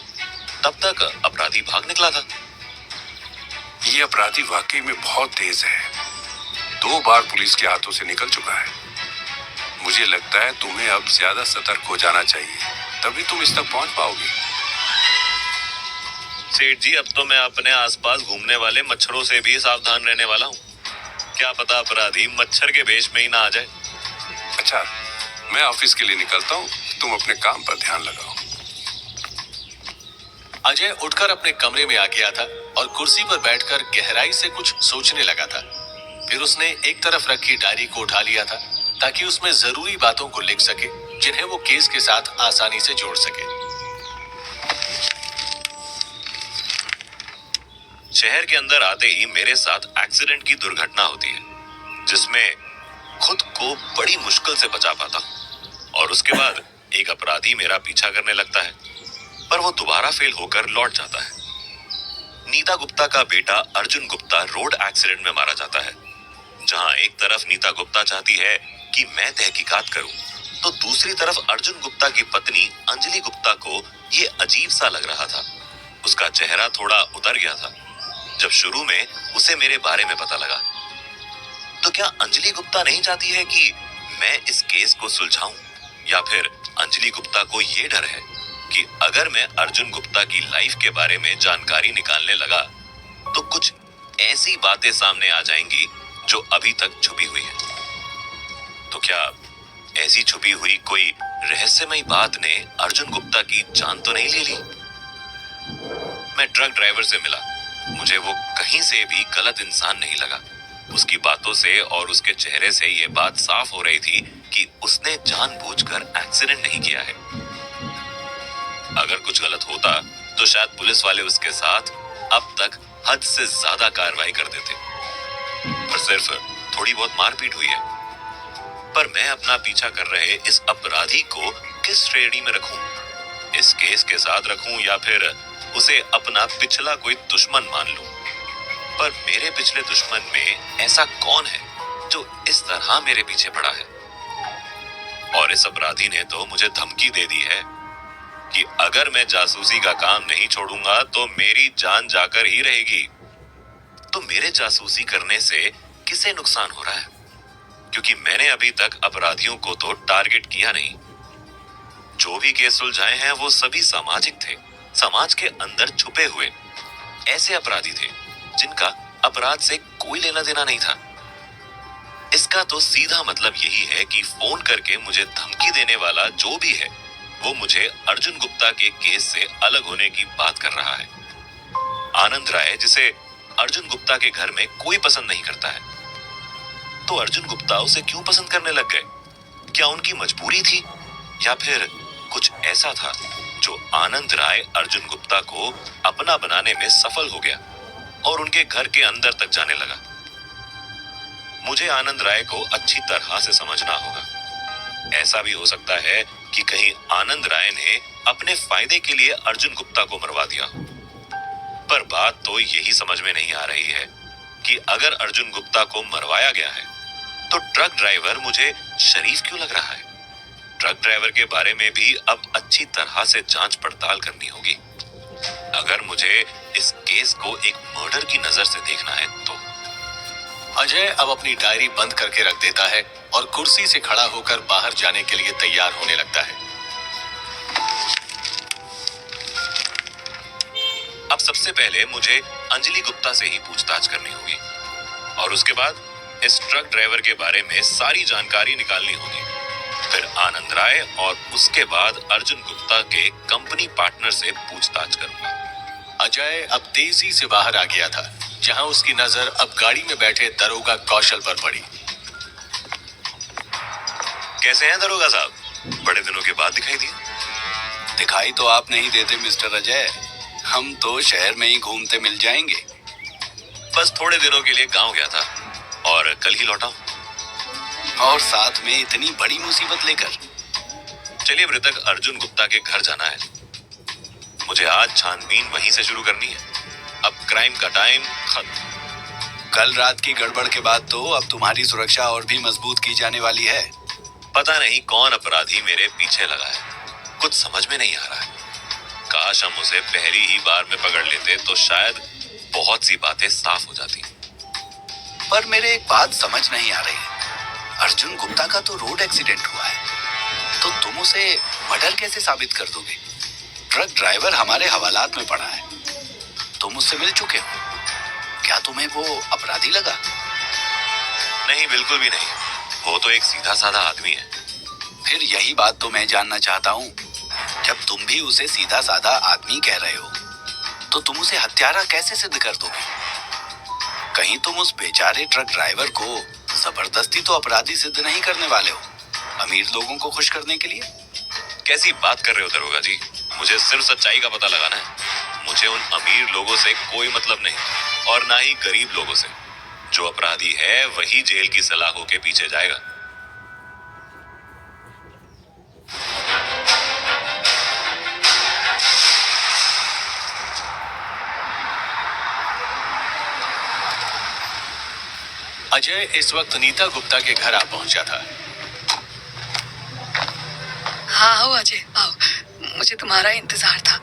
तब तक अपराधी भाग निकला था। ये अपराधी वाकई में बहुत तेज है। 2 बार पुलिस के हाथों से निकल चुका है। मुझे लगता है तुम्हें अब ज्यादा सतर्क हो जाना चाहिए, तभी तुम इस तक पहुंच पाओगे। सेठ जी, अब तो मैं अपने आसपास घूमने वाले मच्छरों से भी सावधान रहने वाला हूँ। क्या पता अपराधी मच्छर के भेष में ही ना आ जाए। अच्छा, मैं ऑफिस के लिए निकलता हूँ, तुम अपने काम पर ध्यान लगाओ। अजय उठकर अपने कमरे में आ गया था और कुर्सी पर बैठकर गहराई से कुछ सोचने लगा था। फिर उसने एक तरफ रखी डायरी को उठा लिया था ताकि उसमें जरूरी बातों को लिख सके जिन्हें वो केस के साथ आसानी से जोड़ सके। शहर के अंदर आते ही मेरे साथ एक्सीडेंट की दुर्घटना होती है जिसमें खुद को बड़ी मुश्किल से बचा पाता हूँ और उसके बाद एक अपराधी मेरा पीछा करने लगता है, पर वो दोबारा फेल होकर लौट जाता है। नीता गुप्ता का बेटा अर्जुन गुप्ता रोड एक्सीडेंट में मारा जाता है। जहां एक तरफ नीता गुप्ता चाहती है कि मैं तहकीकात करूं, तो दूसरी तरफ अर्जुन गुप्ता की पत्नी अंजलि गुप्ता को ये अजीब सा लग रहा था। उसका चेहरा थोड़ा उतर गया था जब शुरू में उसे मेरे बारे में पता लगा। तो क्या अंजलि गुप्ता नहीं चाहती है कि मैं इस केस को सुलझाऊं, या फिर अंजलि गुप्ता को ये डर है कि अगर मैं अर्जुन गुप्ता की लाइफ के बारे में जानकारी निकालने लगा तो कुछ ऐसी बातें सामने आ जाएंगी जो अभी तक छुपी हुई है। तो क्या ऐसी छुपी हुई कोई रहस्यमयी बात ने अर्जुन गुप्ता की जान तो नहीं ले ली? मैं ट्रक ड्राइवर से मिला। मुझे वो कहीं से भी गलत इंसान नहीं लगा। उसकी बातों से और उसके चेहरे से ये बात साफ हो रही थी कि उसने जानबूझकर एक्सीडेंट नहीं किया है। अगर कुछ गलत होता तो शायद पुलिस वाले उसके साथ अब तक हद से ज्यादा कार्रवाई कर देते, पर सिर्फ थोड़ी बहुत मारपीट हुई है। पर मैं अपना पीछा कर रहे इस अपराधी को किस श्रेणी में रखूं? इस केस के साथ रखूं या फिर उसे अपना पिछला कोई दुश्मन मान लूं? पर मेरे पिछले दुश्मन में ऐसा कौन है जो इस तरह मेरे पीछे पड़ा है? और इस अपराधी ने तो मुझे धमकी दे दी है कि अगर मैं जासूसी का काम नहीं छोड़ूंगा तो मेरी जान जाकर ही रहेगी। तो मेरे जासूसी करने से किसे नुकसान हो रहा है? क्योंकि मैंने अभी तक अपराधियों को तो टारगेट किया नहीं। जो भी केस सुलझाए हैं वो सभी सामाजिक थे, समाज के अंदर छुपे हुए ऐसे अपराधी थे जिनका अपराध से कोई लेना देना नहीं था। इसका तो सीधा मतलब यही है कि फोन करके मुझे धमकी देने वाला जो भी है वो मुझे अर्जुन गुप्ता के केस से अलग होने की बात कर रहा है। आनंद राय, जिसे अर्जुन गुप्ता के घर में कोई पसंद नहीं करता है, तो अर्जुन गुप्ता उसे क्यों पसंद करने लग गए? क्या उनकी मजबूरी थी या फिर कुछ ऐसा था जो आनंद राय अर्जुन गुप्ता को अपना बनाने में सफल हो गया और उनके घर के अंदर तक जाने लगा? मुझे आनंद राय को अच्छी तरह से समझना होगा। ऐसा भी हो सकता है कि कहीं आनंद राय ने अपने फायदे के लिए अर्जुन गुप्ता को मरवा दिया। पर बात तो यही समझ में नहीं आ रही है कि अगर अर्जुन गुप्ता को मरवाया गया है तो ट्रक ड्राइवर मुझे शरीफ क्यों लग रहा है? ट्रक ड्राइवर के बारे में भी अब अच्छी तरह से जांच पड़ताल करनी होगी। अगर मुझे इस केस को एक मर्डर की नजर से देखना है तो। अजय अब अपनी डायरी बंद करके रख देता है और कुर्सी से खड़ा होकर बाहर जाने के लिए तैयार होने लगता है। अब सबसे पहले मुझे अंजलि गुप्ता से ही पूछताछ करनी होगी और उसके बाद इस ट्रक ड्राइवर के बारे में सारी जानकारी निकालनी होगी। फिर आनंद राय और उसके बाद अर्जुन गुप्ता के कंपनी पार्टनर से पूछताछ करूंगा। अजय अब तेजी से बाहर आ गया था, जहां उसकी नजर अब गाड़ी में बैठे दरोगा कौशल पर पड़ी। कैसे हैं दरोगा साहब? बड़े दिनों के बाद दिखाई दिए। दिखाई तो आप नहीं देते मिस्टर अजय, हम तो शहर में ही घूमते मिल जाएंगे। बस थोड़े दिनों के लिए गांव गया था और कल ही लौटा हूं। और साथ में इतनी बड़ी मुसीबत लेकर। चलिए, मृतक अर्जुन गुप्ता के घर जाना है। मुझे आज छानबीन वहीं से शुरू करनी है। अब क्राइम का टाइम खत्म। कल रात की गड़बड़ के बाद तो अब तुम्हारी सुरक्षा और भी मजबूत की जाने वाली है। पता नहीं कौन अपराधी मेरे पीछे लगा है, कुछ समझ में नहीं आ रहा है। काश हम उसे पहली ही बार में पकड़ लेते तो शायद बहुत सी बातें साफ हो जाती। पर मेरे एक बात समझ नहीं आ रही। अर्जुन गुप्ता का तो रोड एक्सीडेंट हुआ है, तो तुम उसे मर्डर कैसे साबित कर दोगे? ट्रक ड्राइवर हमारे हवालात में पड़ा है, तुम उससे मिल चुके हो, क्या तुम्हें वो अपराधी लगा? नहीं, बिल्कुल भी नहीं। वो तो एक सीधा साधा आदमी है। फिर यही बात तो मैं जानना चाहता हूँ। जब तुम भी उसे सीधा साधा आदमी कह रहे हो, तो तुम उसे हत्यारा कैसे सिद्ध कर दोगे? कहीं तुम उस बेचारे ट्रक ड्राइवर को जबरदस्ती तो अपराधी सिद्ध नहीं करने वाले हो, अमीर लोगों को खुश करने के लिए? कैसी बात कर रहे हो दरोगा जी? मुझे सिर्फ सच्चाई का पता लगाना है। मुझे उन अमीर लोगों से कोई मतलब नहीं और ना ही गरीब लोगों से। जो अपराधी है वही जेल की सलाखों के पीछे जाएगा। अजय इस वक्त नीता गुप्ता के घर आ पहुंचा था। हाँ आओ अजय आओ, मुझे तुम्हारा इंतजार था।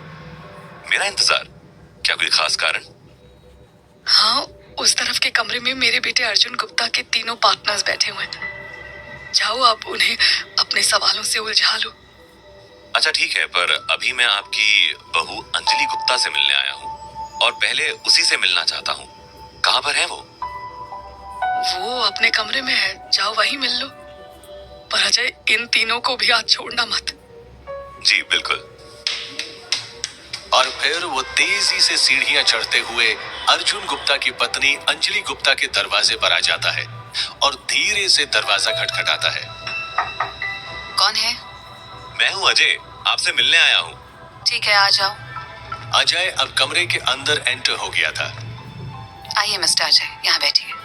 मेरा इंतजार? क्या कोई खास कारण? हाँ, उस तरफ के कमरे में मेरे बेटे अर्जुन गुप्ता के तीनों पार्टनर्स बैठे हुए हैं। जाओ आप उन्हें अपने सवालों से उलझा लो। अच्छा ठीक है, पर अभी मैं आपकी बहू अंजलि गुप्ता से मिलने आया हूँ और पहले उसी से मिलना चाहता हूँ। कहाँ पर है वो? वो अपने कमरे में है, जाओ वहीं मिल लो। पर अजय, इन तीनों को भी आज छोड़ना मत। जी बिल्कुल। और फिर वो तेजी से सीढ़ियां चढ़ते हुए अर्जुन गुप्ता की पत्नी अंजलि गुप्ता के दरवाजे पर आ जाता है और धीरे से दरवाजा खटखटाता है। कौन है? मैं हूँ अजय, आपसे मिलने आया हूँ। ठीक है, आ जाओ। अजय अब कमरे के अंदर एंटर हो गया था। आइए मिस्टर अजय, यहाँ बैठिए।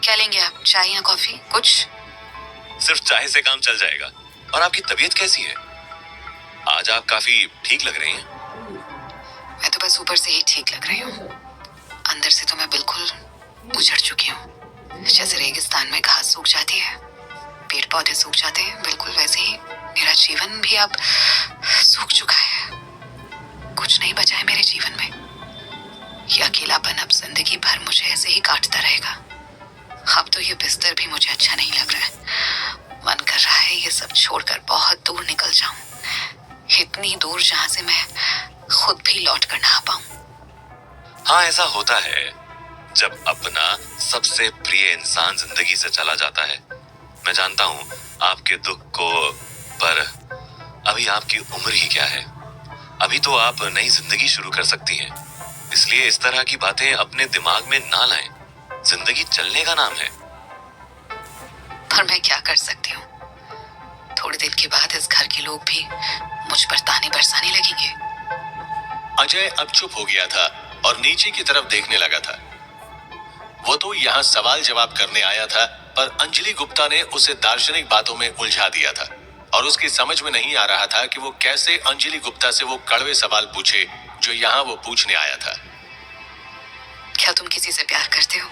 क्या लेंगे आप? चाय या कॉफी? कुछ? सिर्फ चाय से काम चल जाएगा। और आपकी तबीयत कैसी है? आज आप काफी ठीक लग रही हैं। मैं तो बस ऊपर से ही ठीक लग रही हूँ, अंदर से तो मैं बिल्कुल उजड़ चुकी हूँ। जैसे रेगिस्तान में घास सूख जाती है, पेड़ पौधे सूख जाते हैं, बिल्कुल वैसे ही मेरा जीवन भी अब सूख चुका है। कुछ नहीं बचा है मेरे जीवन में। ये अकेलापन अब जिंदगी भर मुझे ऐसे ही काटता रहेगा। अब तो ये बिस्तर भी मुझे अच्छा नहीं लग रहा है। मन कर रहा है ये सब छोड़कर बहुत दूर निकल जाऊं, इतनी दूर जहां से मैं खुद भी लौट कर ना आ पाऊं। हाँ, ऐसा होता है जब अपना सबसे प्रिय इंसान जिंदगी से चला जाता है। मैं जानता हूँ आपके दुख को, पर अभी आपकी उम्र ही क्या है। अभी तो आप नई जिंदगी शुरू कर सकती हैं, इसलिए इस तरह की बातें अपने दिमाग में ना लाएं। जिंदगी चलने का नाम है। पर मैं क्या कर सकती हूँ? थोड़ी देर के बाद इस घर के लोग भी मुझ पर ताने बरसाने लगेंगे। अजय अब चुप हो गया था और नीचे की तरफ देखने लगा था। वो तो यहाँ सवाल जवाब करने आया था पर अंजलि गुप्ता ने उसे दार्शनिक बातों में उलझा दिया था और उसकी समझ में नहीं आ रहा था कि वो कैसे अंजलि गुप्ता से वो कड़वे सवाल पूछे जो यहाँ वो पूछने आया था। क्या तुम किसी से प्यार करते हो?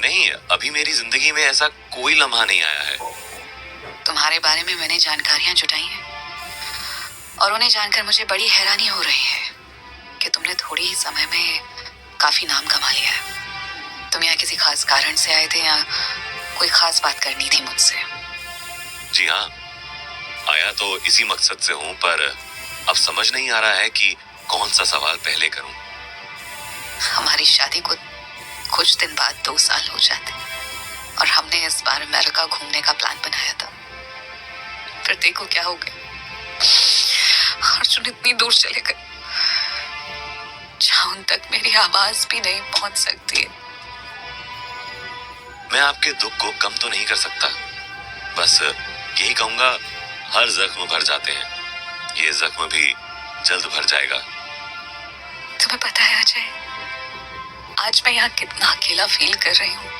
नहीं, अभी मेरी जिंदगी में ऐसा कोई लम्हा नहीं आया है। तुम्हारे बारे में मैंने जानकारियां जुटाई हैं और उन्हें जानकर मुझे बड़ी हैरानी हो रही है कि तुमने थोड़ी ही समय में काफी नाम कमा लिया है। तुम यहाँ किसी खास कारण से आए थे या कोई खास बात करनी थी मुझसे? जी हाँ, आया तो इसी मकसद से हूँ, पर अब समझ नहीं आ रहा है कि कौन सा सवाल पहले करूँ। हमारी शादी को कुछ दिन बाद 2 साल हो जाते और हमने इस बार अमेरिका घूमने का प्लान बनाया था। फिर देखो क्या हो गया। अर्जुन इतनी दूर चले गए जहां उन तक मेरी आवाज भी नहीं पहुंच सकती है। मैं आपके दुख को कम तो नहीं कर सकता, बस यही कहूंगा, हर जख्म भर जाते हैं, ये जख्म भी जल्द भर जाएगा। तुम्हें पता है अजय, आज मैं यहाँ कितना अकेला फील कर रही हूँ।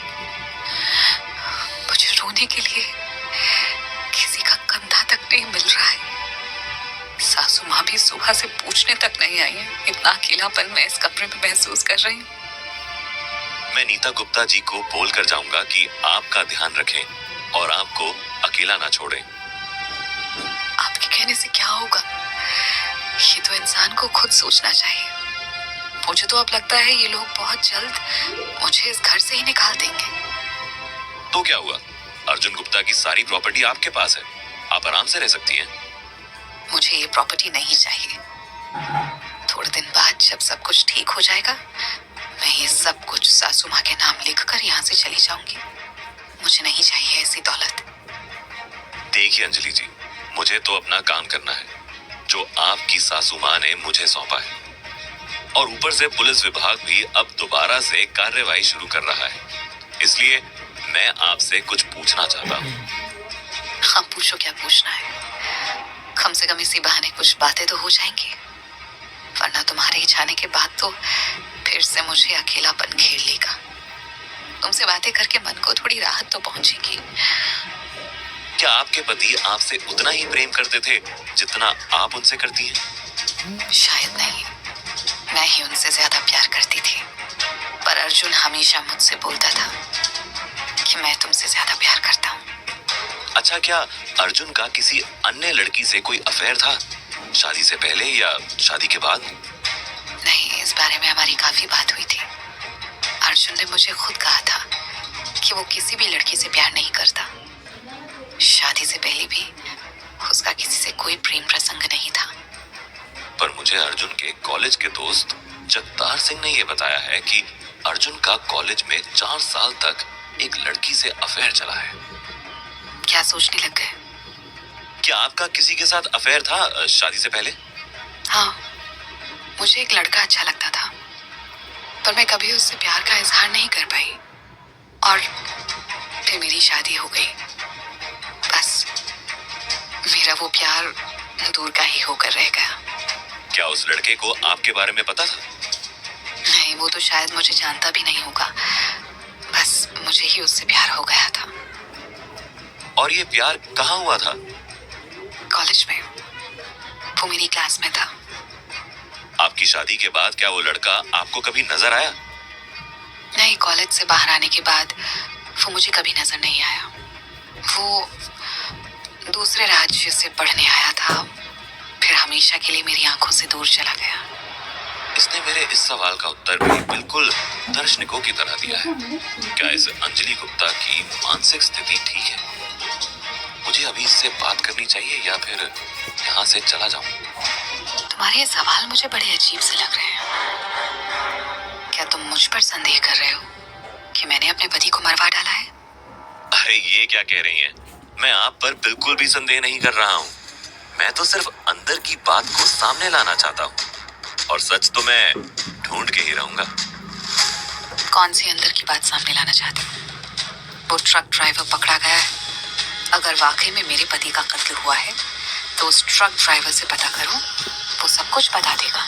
मुझे रोने के लिए किसी का कंधा तक नहीं मिल रहा है। सासू माँ भी सुबह से पूछने तक नहीं आई है। इतना अकेलापन मैं इस कमरे में महसूस कर रही हूँ। मैं नीता गुप्ता जी को बोल कर जाऊंगा कि आपका ध्यान रखें और आपको अकेला ना छोड़ें। आपके कहने से क्या होगा, ये तो इंसान को खुद सोचना चाहिए। मुझे तो अब लगता है ये लोग बहुत जल्द मुझे इस घर से ही निकाल देंगे। तो क्या हुआ, अर्जुन गुप्ता की सारी प्रॉपर्टी आपके पास है, आप आराम से रह सकती हैं। मुझे ये प्रॉपर्टी नहीं चाहिए। थोड़े दिन बाद जब सब कुछ ठीक हो जाएगा, मैं ये सब कुछ सासू माँ के नाम लिखकर यहाँ से चली जाऊंगी। मुझे नहीं चाहिए ऐसी दौलत। देखिए अंजलि जी, मुझे तो अपना काम करना है जो आपकी सासू माँ ने मुझे सौंपा है, और ऊपर से पुलिस विभाग भी अब दोबारा से कार्रवाई शुरू कर रहा है, इसलिए मैं आपसे कुछ पूछना चाहता हूँ। हाँ पूछो, क्या पूछना है। कम से कम इसी बहाने कुछ बातें तो हो जाएंगी, वरना तुम्हारे जाने के बाद तो फिर से मुझे अकेलापन घेर लेगा। तुमसे बातें करके मन को थोड़ी राहत तो पहुंचेगी। क्या आपके पति आपसे उतना ही प्रेम करते थे जितना आप उनसे करती हैं? शायद नहीं, मैं ही उनसे ज्यादा प्यार करती थी, पर अर्जुन हमेशा मुझसे बोलता था कि मैं तुमसे ज्यादा प्यार करता हूँ। अच्छा, क्या अर्जुन का किसी अन्य लड़की से कोई अफेयर था, शादी से पहले या शादी के बाद? नहीं, इस बारे में हमारी काफी बात हुई थी। अर्जुन ने मुझे खुद कहा था कि वो किसी भी लड़की से प्यार नहीं करता। शादी से पहले भी उसका किसी से कोई प्रेम प्रसंग नहीं था। पर मुझे अर्जुन के कॉलेज के दोस्त जगतार सिंह ने यह बताया है कि अर्जुन का कॉलेज में 4 साल तक एक लड़की से अफेयर चला है। क्या सोचने लग गए? क्या आपका किसी के साथ अफेयर था शादी से पहले? हाँ, मुझे एक लड़का अच्छा लगता था, पर मैं कभी उससे प्यार का इजहार नहीं कर पाई और फिर मेरी शादी हो गई। बस मेरा वो प्यार दूर का ही होकर रह गया। क्या उस लड़के को आपके बारे में पता था? नहीं, वो तो शायद मुझे जानता भी नहीं होगा। बस मुझे ही उससे प्यार हो गया था। और ये प्यार कहाँ हुआ था? कॉलेज में, वो मेरी क्लास में था। आपकी शादी के बाद क्या वो लड़का आपको कभी नजर आया? नहीं, कॉलेज से बाहर आने के बाद वो मुझे कभी नजर नहीं आया। वो दूसरे राज्य से पढ़ने आया था, फिर हमेशा के लिए मेरी आंखों से दूर चला गया। इसने मेरे इस सवाल का उत्तर भी बिल्कुल दार्शनिकों की तरह दिया है। क्या इस अंजलि गुप्ता की मानसिक स्थिति ठीक है? मुझे अभी इससे बात करनी चाहिए या फिर यहाँ से चला जाऊं? तुम्हारे ये सवाल मुझे बड़े अजीब से लग रहे हैं। क्या तुम मुझ पर संदेह कर रहे हो कि मैंने अपने पति को मरवा डाला है? अरे ये क्या कह रही हैं? मैं आप पर बिल्कुल भी संदेह नहीं कर रहा हूँ। मैं तो सिर्फ अंदर की बात को सामने लाना चाहता हूँ, और सच तो मैं ढूंढ के ही रहूंगा। कौन सी अंदर की बात सामने लाना चाहते हो? वो ट्रक ड्राइवर पकड़ा गया है। अगर वाकई में मेरे पति का कत्ल हुआ है तो उस ट्रक ड्राइवर से पता करो, वो सब कुछ बता देगा।